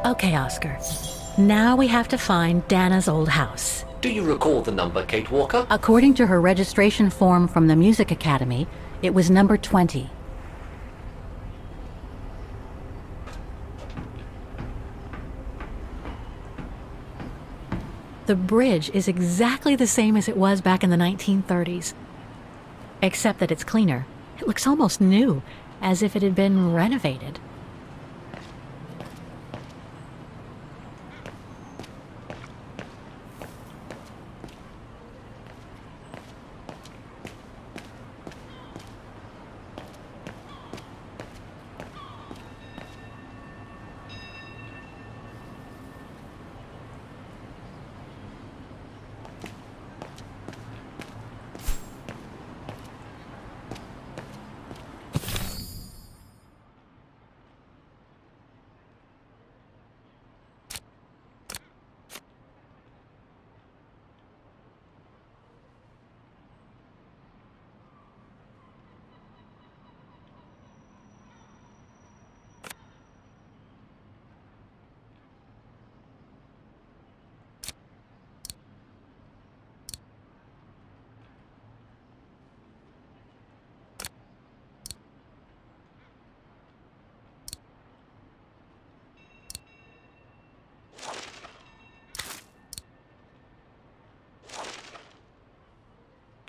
Okay, Oscar. Now we have to find Dana's old house. Do you recall the number, Kate Walker? According to her registration form from the Music Academy, it was number 20. The bridge is exactly the same as it was back in the 1930s. Except that it's cleaner. It looks almost new, as if it had been renovated.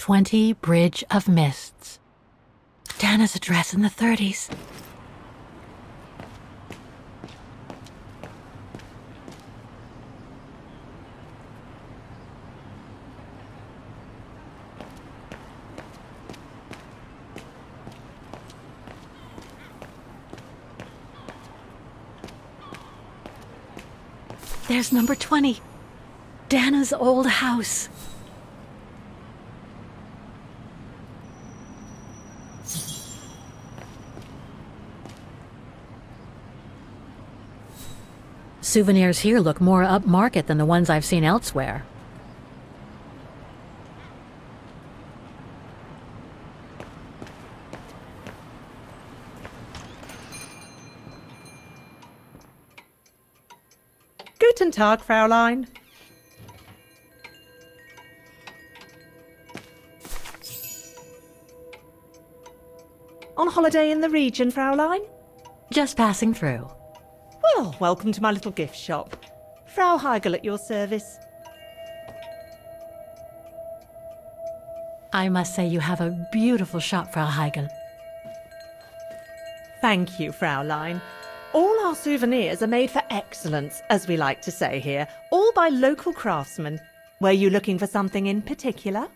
20 Bridge of Mists. Dana's address in the 30s. There's number 20. Dana's old house. Souvenirs here look more upmarket than the ones I've seen elsewhere. Guten Tag, Fräulein. On holiday in the region, Fräulein? Just passing through. Well, welcome to my little gift shop. Frau Heigl at your service. I must say you have a beautiful shop, Frau Heigl. Thank you, Fräulein. All our souvenirs are made for excellence, as we like to say here, all by local craftsmen. Were you looking for something in particular?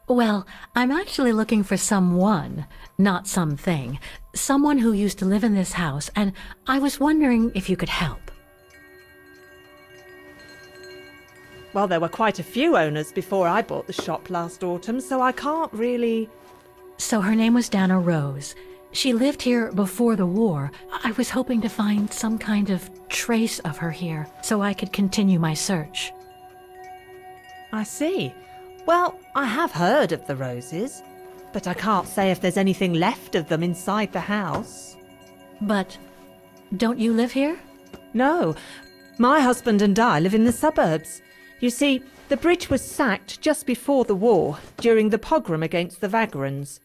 Well, I'm actually looking for someone, not something. Someone who used to live in this house, and I was wondering if you could help. Well, there were quite a few owners before I bought the shop last autumn, so I can't really... So her name was Dana Rose. She lived here before the war. I was hoping to find some kind of trace of her here, so I could continue my search. I see. Well, I have heard of the Roses, but I can't say if there's anything left of them inside the house. But don't you live here? No. My husband and I live in the suburbs. You see, the bridge was sacked just before the war, during the pogrom against the Vagrants.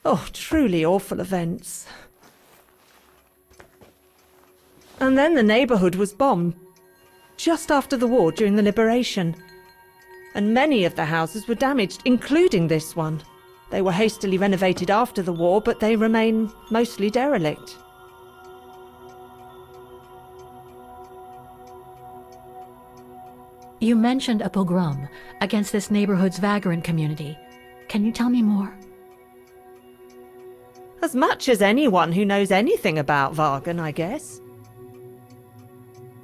Oh, truly awful events. And then the neighbourhood was bombed, just after the war during the liberation. And many of the houses were damaged, including this one. They were hastily renovated after the war, but they remain mostly derelict. You mentioned a pogrom against this neighborhood's vagrant community. Can you tell me more? As much as anyone who knows anything about Wagen, I guess.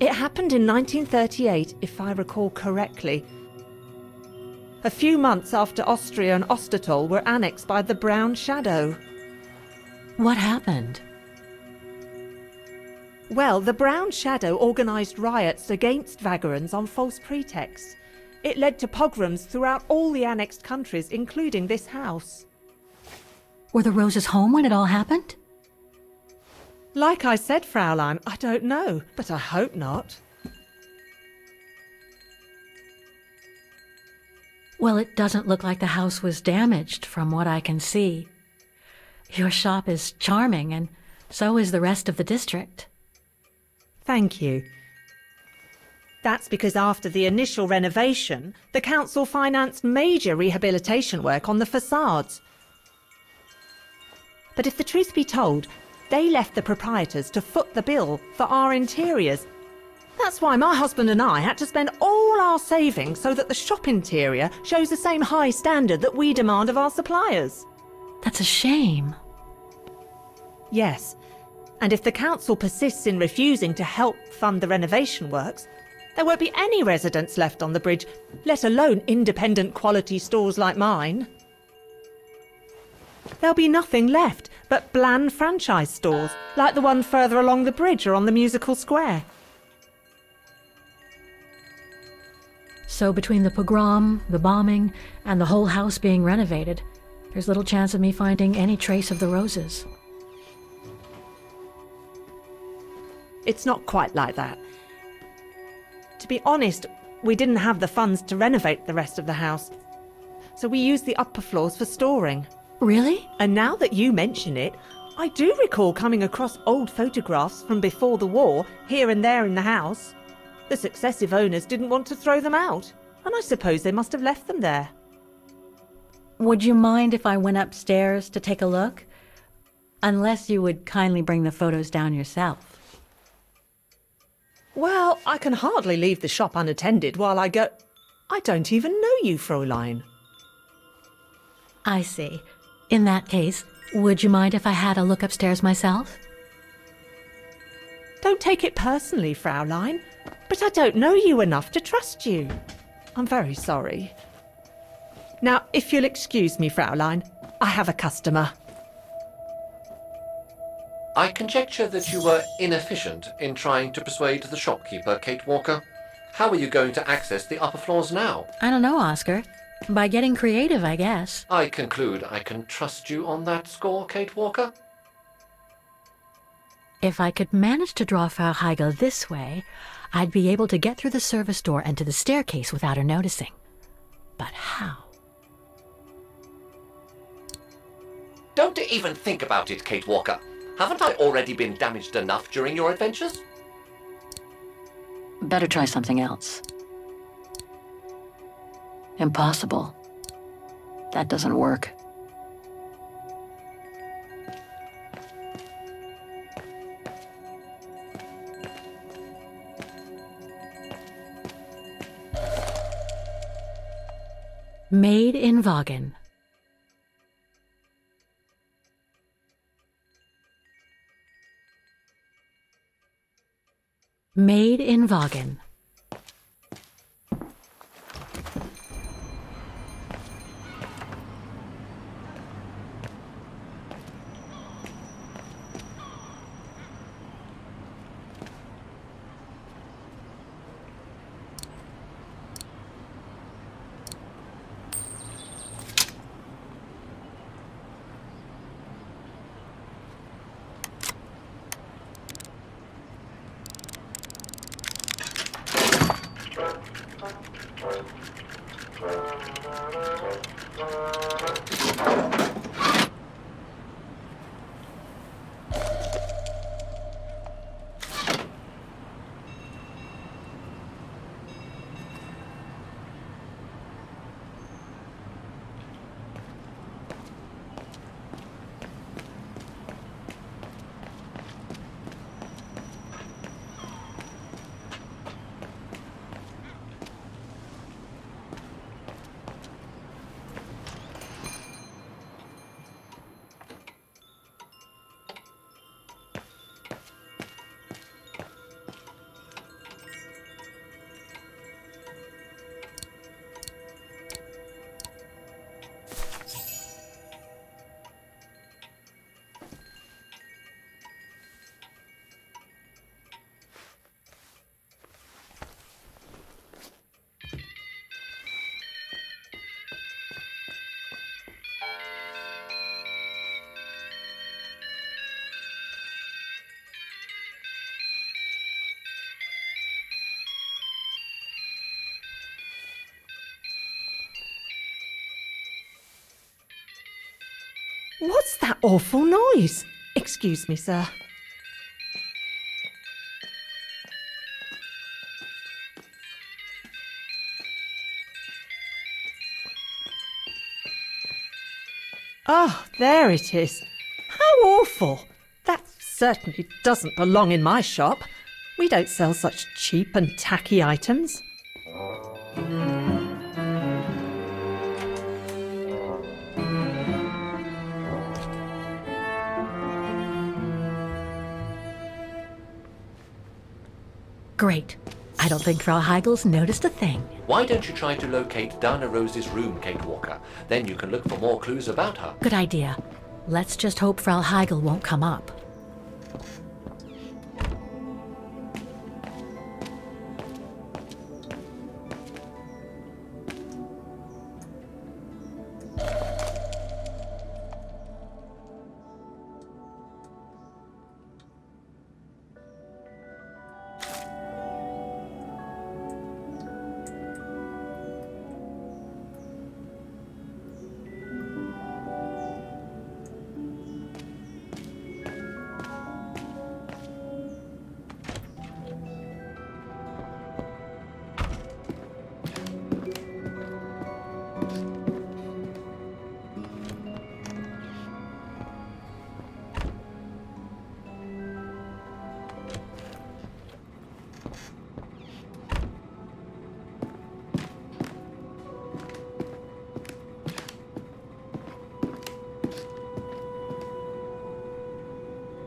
It happened in 1938, if I recall correctly. A few months after Austria and Ostertal were annexed by the Brown Shadow. What happened? Well, the Brown Shadow organised riots against Vagrants on false pretexts. It led to pogroms throughout all the annexed countries, including this house. Were the Roses home when it all happened? Like I said, Fraulein, I don't know, but I hope not. Well, it doesn't look like the house was damaged from what I can see. Your shop is charming, and so is the rest of the district. Thank you. That's because after the initial renovation, the council financed major rehabilitation work on the facades. But if the truth be told, they left the proprietors to foot the bill for our interiors. That's why my husband and I had to spend all our savings so that the shop interior shows the same high standard that we demand of our suppliers. That's a shame. Yes, and if the council persists in refusing to help fund the renovation works, there won't be any residents left on the bridge, let alone independent quality stores like mine. There'll be nothing left but bland franchise stores, like the one further along the bridge or on the musical square. So between the pogrom, the bombing, and the whole house being renovated, there's little chance of me finding any trace of the Roses. It's not quite like that. To be honest, we didn't have the funds to renovate the rest of the house, so we used the upper floors for storing. Really? And now that you mention it, I do recall coming across old photographs from before the war, here and there in the house. The successive owners didn't want to throw them out, and I suppose they must have left them there. Would you mind if I went upstairs to take a look? Unless you would kindly bring the photos down yourself. Well, I can hardly leave the shop unattended while I go... I don't even know you, Fräulein. I see. In that case, would you mind if I had a look upstairs myself? Don't take it personally, Fräulein, but I don't know you enough to trust you. I'm very sorry. Now, if you'll excuse me, Fräulein, I have a customer. I conjecture that you were inefficient in trying to persuade the shopkeeper, Kate Walker. How are you going to access the upper floors now? I don't know, Oscar. By getting creative, I guess. I conclude I can trust you on that score, Kate Walker? If I could manage to draw Frau Heigl this way, I'd be able to get through the service door and to the staircase without her noticing. But how? Don't even think about it, Kate Walker. Haven't I already been damaged enough during your adventures? Better try something else. Impossible. That doesn't work. Made in Vaughan. Made in Vaughan. What's that awful noise? Excuse me, sir. Oh, there it is. How awful. That certainly doesn't belong in my shop. We don't sell such cheap and tacky items. Great. I don't think Frau Heigl's noticed a thing. Why don't you try to locate Diana Rose's room, Kate Walker? Then you can look for more clues about her. Good idea. Let's just hope Frau Heigl won't come up.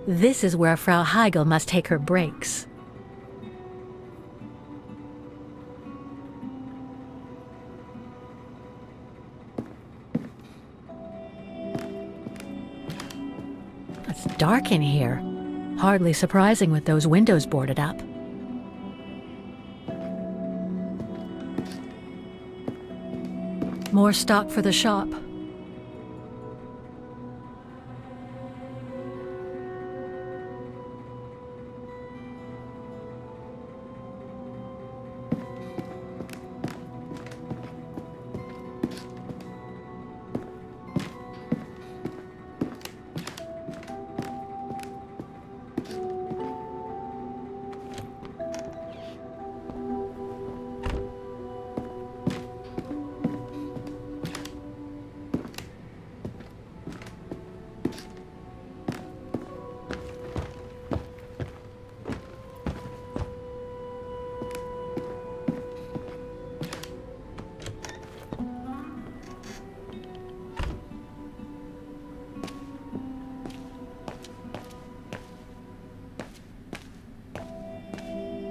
This is where Frau Heigl must take her breaks. It's dark in here. Hardly surprising with those windows boarded up. More stock for the shop.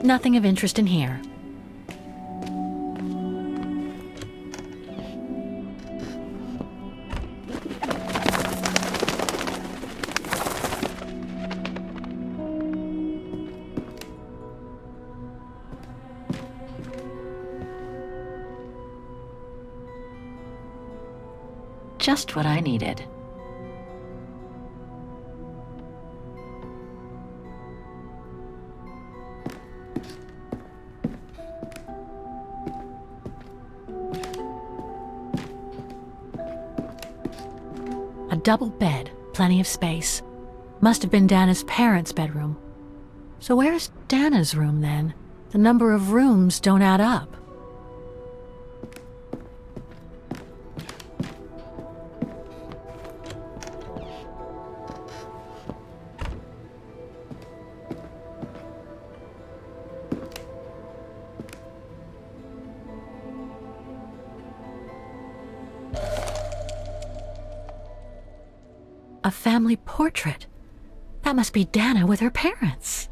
Nothing of interest in here. Just what I needed. A double bed, plenty of space. Must have been Dana's parents' bedroom. So where's Dana's room then? The number of rooms don't add up. A family portrait. That must be Dana with her parents.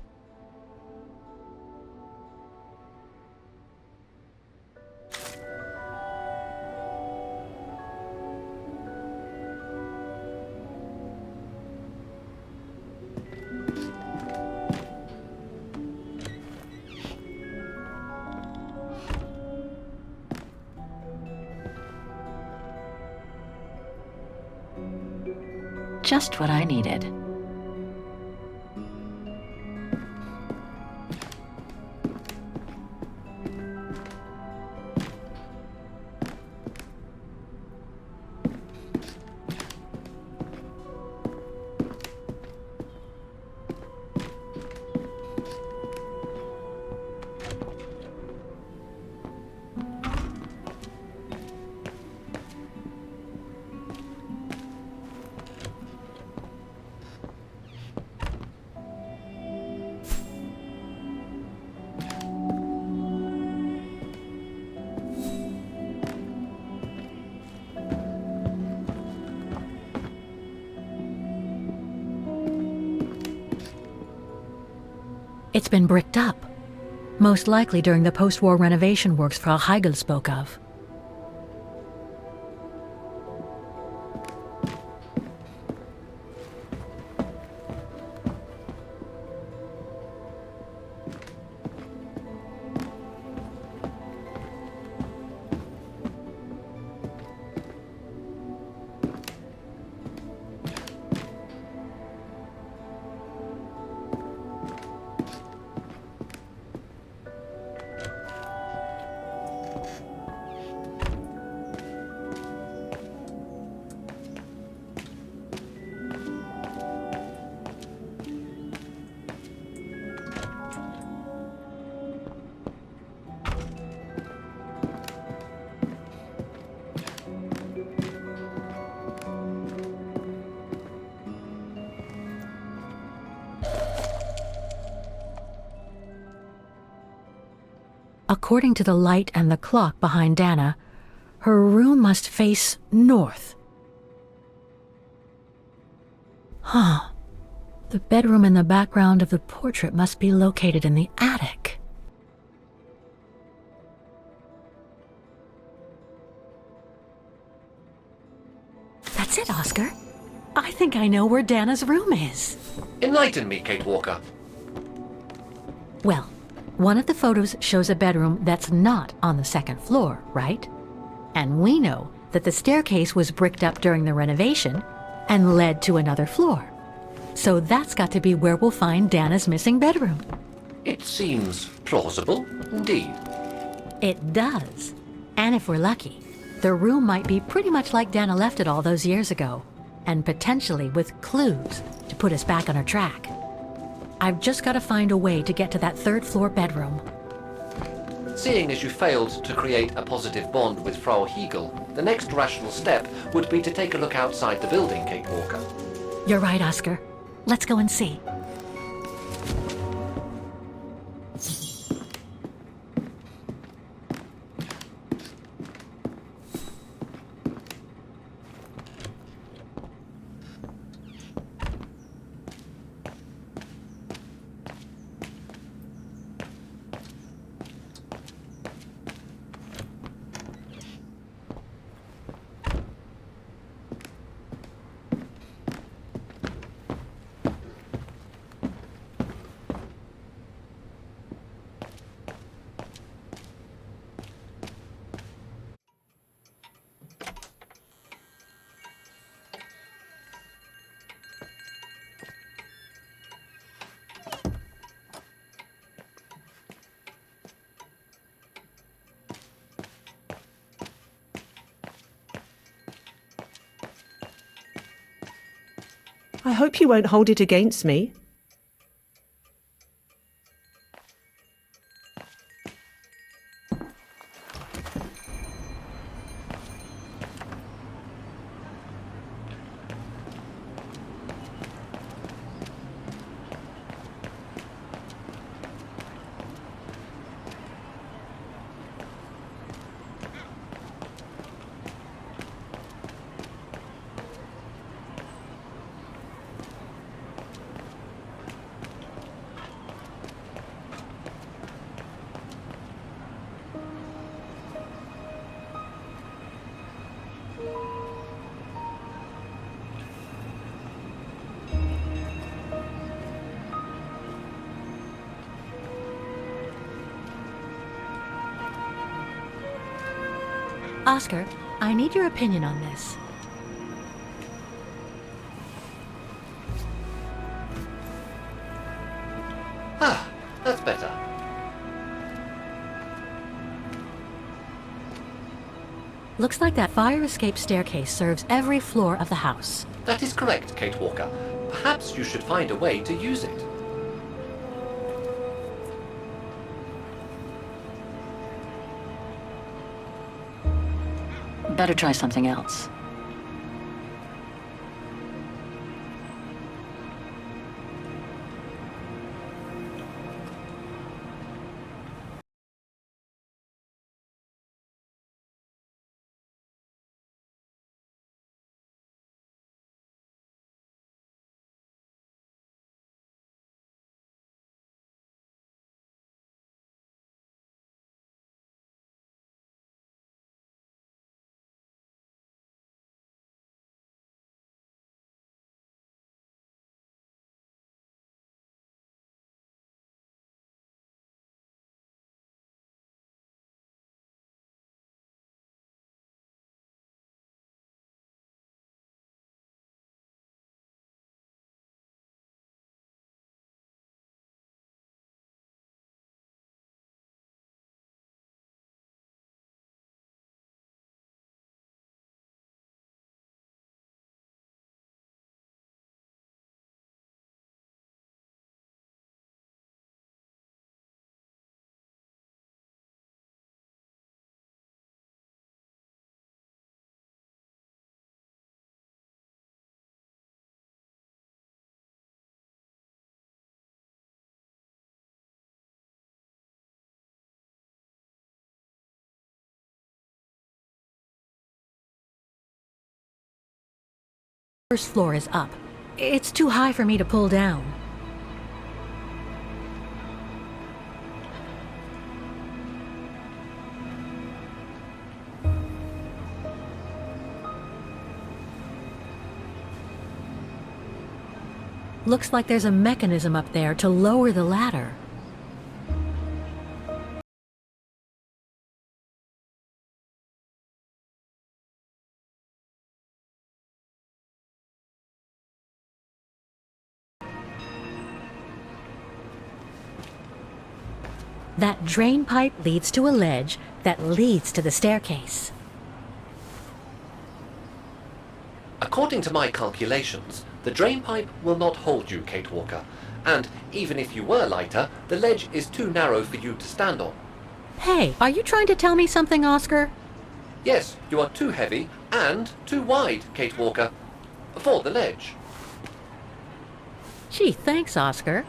Just what I needed. It's been bricked up, most likely during the post-war renovation works Frau Heigl spoke of. According to the light and the clock behind Dana, her room must face north. Huh. The bedroom in the background of the portrait must be located in the attic. That's it, Oscar. I think I know where Dana's room is. Enlighten me, Kate Walker. Well, one of the photos shows a bedroom that's not on the second floor, right? And we know that the staircase was bricked up during the renovation and led to another floor. So that's got to be where we'll find Dana's missing bedroom. It seems plausible, indeed. It does. And if we're lucky, the room might be pretty much like Dana left it all those years ago, and potentially with clues to put us back on our track. I've just got to find a way to get to that third floor bedroom. Seeing as you failed to create a positive bond with Frau Hegel, the next rational step would be to take a look outside the building, Kate Walker. You're right, Oscar. Let's go and see. I hope you won't hold it against me. Oscar, I need your opinion on this. Ah, that's better. Looks like that fire escape staircase serves every floor of the house. That is correct, Kate Walker. Perhaps you should find a way to use it. Better try something else. First floor is up, It's too high for me to pull down. Looks like there's a mechanism up there to lower the ladder. That drain pipe leads to a ledge that leads to the staircase. According to my calculations, the drain pipe will not hold you, Kate Walker. And even if you were lighter, the ledge is too narrow for you to stand on. Hey, are you trying to tell me something, Oscar? Yes, you are too heavy and too wide, Kate Walker, for the ledge. Gee, thanks, Oscar.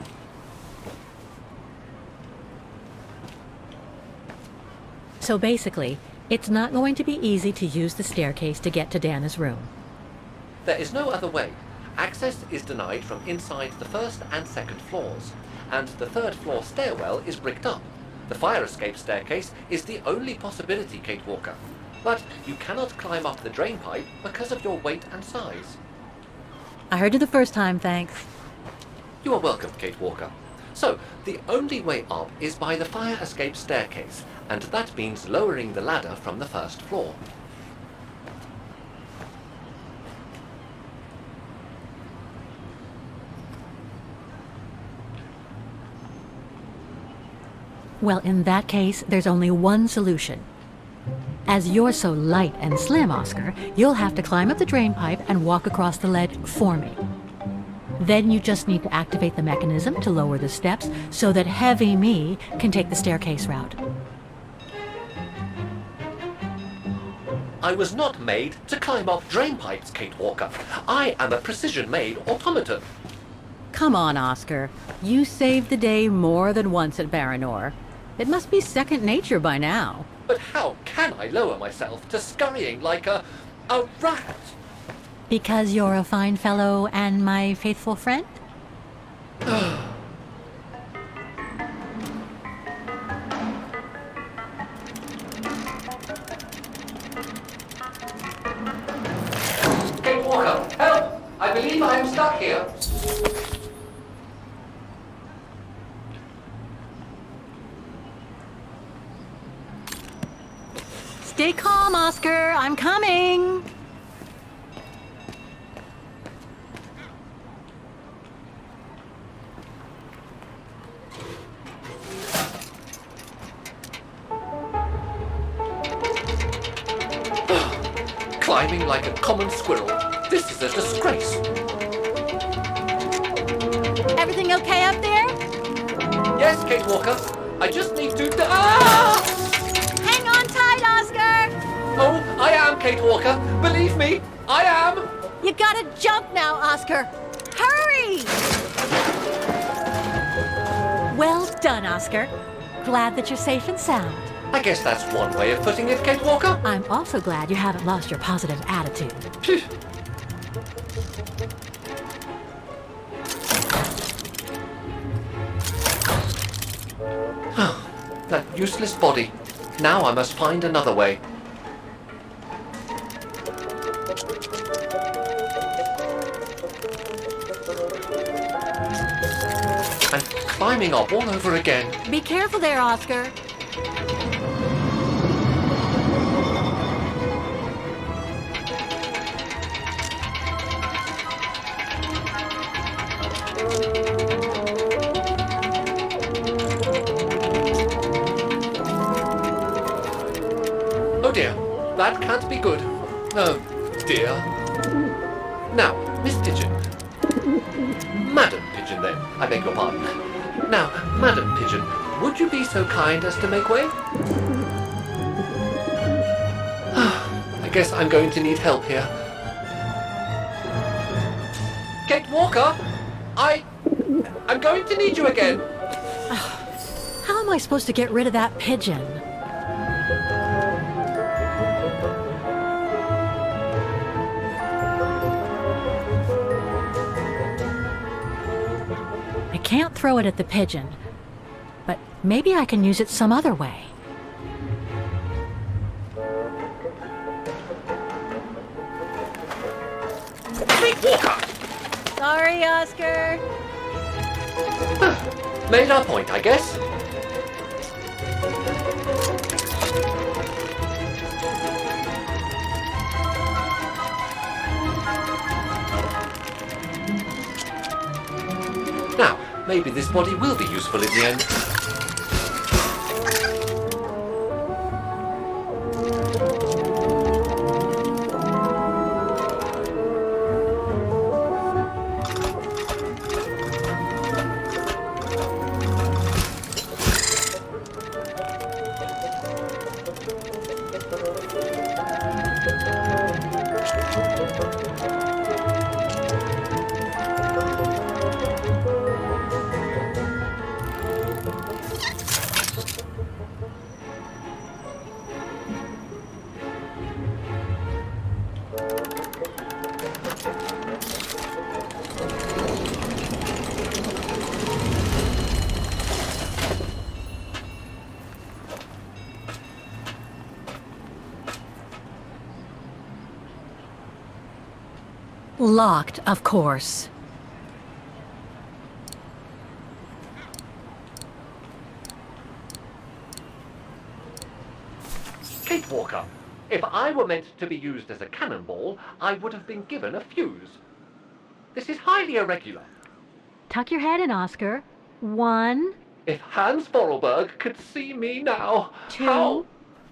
So basically, it's not going to be easy to use the staircase to get to Dana's room. There is no other way. Access is denied from inside the first and second floors, and the third floor stairwell is bricked up. The fire escape staircase is the only possibility, Kate Walker. But you cannot climb up the drain pipe because of your weight and size. I heard you the first time, thanks. You are welcome, Kate Walker. So, the only way up is by the fire escape staircase, and that means lowering the ladder from the first floor. Well, in that case, there's only one solution. As you're so light and slim, Oscar, you'll have to climb up the drain pipe and walk across the ledge for me. Then you just need to activate the mechanism to lower the steps so that heavy me can take the staircase route. I was not made to climb up drain pipes, Kate Walker. I am a precision-made automaton. Come on, Oscar. You saved the day more than once at Baranor. It must be second nature by now. But how can I lower myself to scurrying like a rat? Because you're a fine fellow and my faithful friend? Kate Walker, help! I believe I am stuck here. Stay calm, Oscar. I'm coming. Climbing like a common squirrel. This is a disgrace. Everything okay up there? Yes, Kate Walker. I just need to... Ah! Hang on tight, Oscar! Oh, I am, Kate Walker. Believe me, I am. You gotta jump now, Oscar. Hurry! Well done, Oscar. Glad that you're safe and sound. I guess that's one way of putting it, Kate Walker. I'm also glad you haven't lost your positive attitude. That useless body. Now I must find another way. I'm climbing up all over again. Be careful there, Oscar. Oh dear, that can't be good. Oh dear. Now, Miss Pigeon. Madam Pigeon then, I beg your pardon. Now, Madam Pigeon, would you be so kind as to make way? I guess I'm going to need help here. Kate Walker, I'm going to need you again. How am I supposed to get rid of that pigeon? can't throw it at the pigeon, but maybe I can use it some other way. Sorry, Oscar. Made our point, I guess. Now, maybe this body will be useful in the end. Locked, of course. Kate Walker, if I were meant to be used as a cannonball, I would have been given a fuse. This is highly irregular. Tuck your head in, Oscar. 1, If Hans Vorarlberg could see me now, 2, how...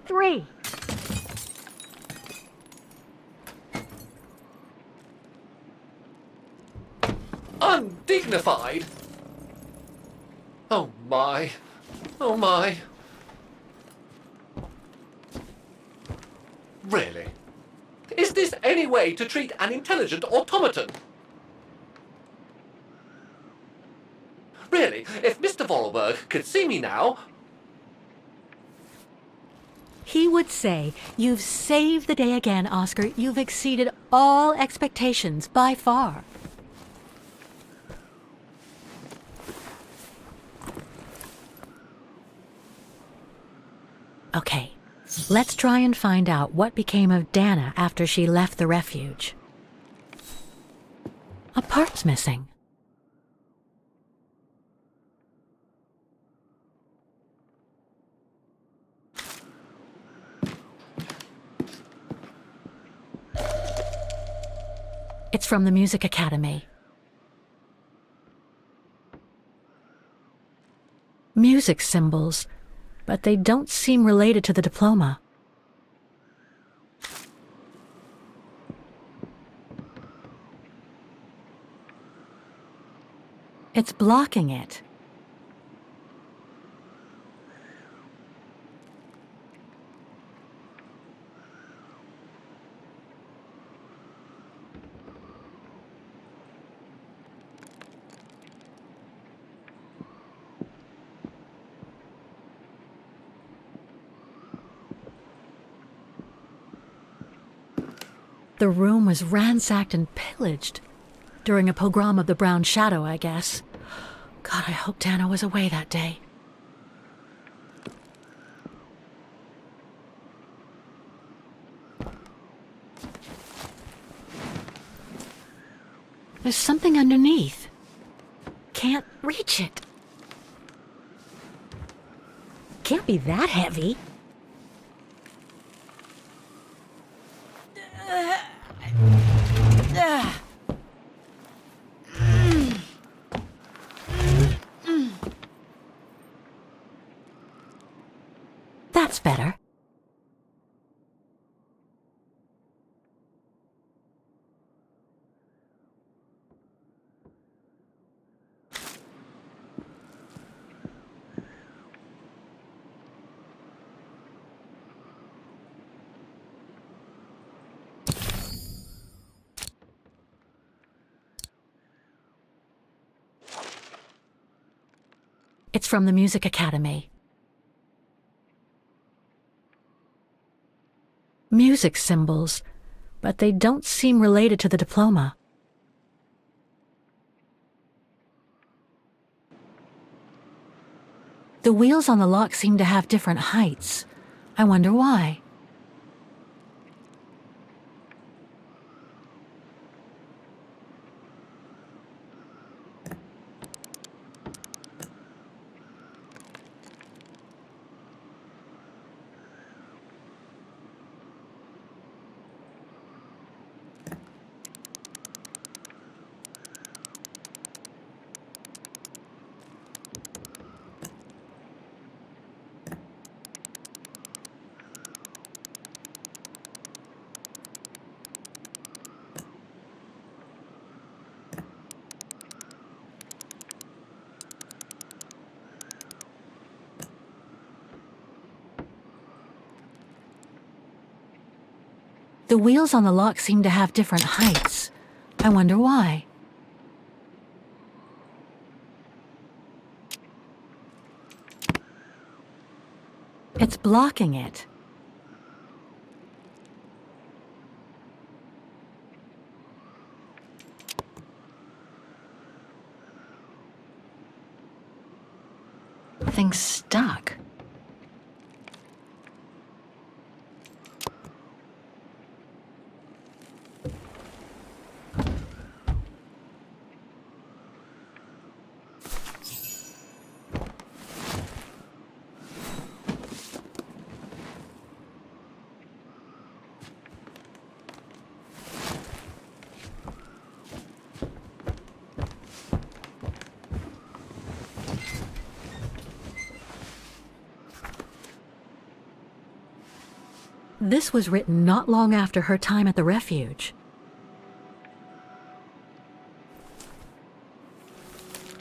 3. Undignified! Oh my. Oh my. Really? Is this any way to treat an intelligent automaton? Really, if Mr. Vorarlberg could see me now... He would say, "You've saved the day again, Oscar. You've exceeded all expectations by far." Okay, let's try and find out what became of Dana after she left the refuge. A part's missing. It's from the Music Academy. Music symbols, but they don't seem related to the diploma. It's blocking it. The room was ransacked and pillaged. During a pogrom of the Brown Shadow, I guess. God, I hope Dana was away that day. There's something underneath. Can't reach it. Can't be that heavy. That's better. It's from the Music Academy. Music symbols, but they don't seem related to the diploma. The wheels on the lock seem to have different heights. I wonder why. The wheels on the lock seem to have different heights. I wonder why. It's blocking it. Thing's stuck. This was written not long after her time at the refuge.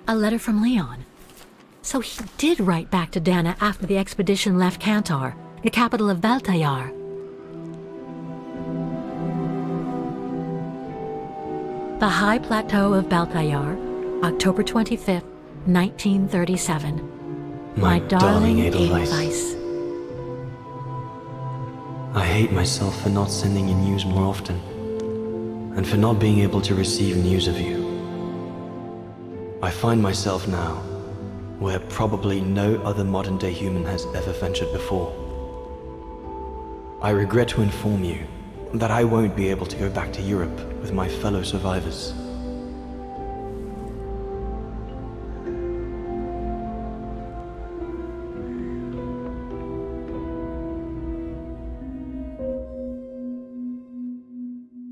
A letter from Leon. So he did write back to Dana after the expedition left Kantar, the capital of Baltayar. The High Plateau of Baltayar, October 25th, 1937. My darling Edelweiss. I hate myself for not sending you news more often, and for not being able to receive news of you. I find myself now where probably no other modern-day human has ever ventured before. I regret to inform you that I won't be able to go back to Europe with my fellow survivors.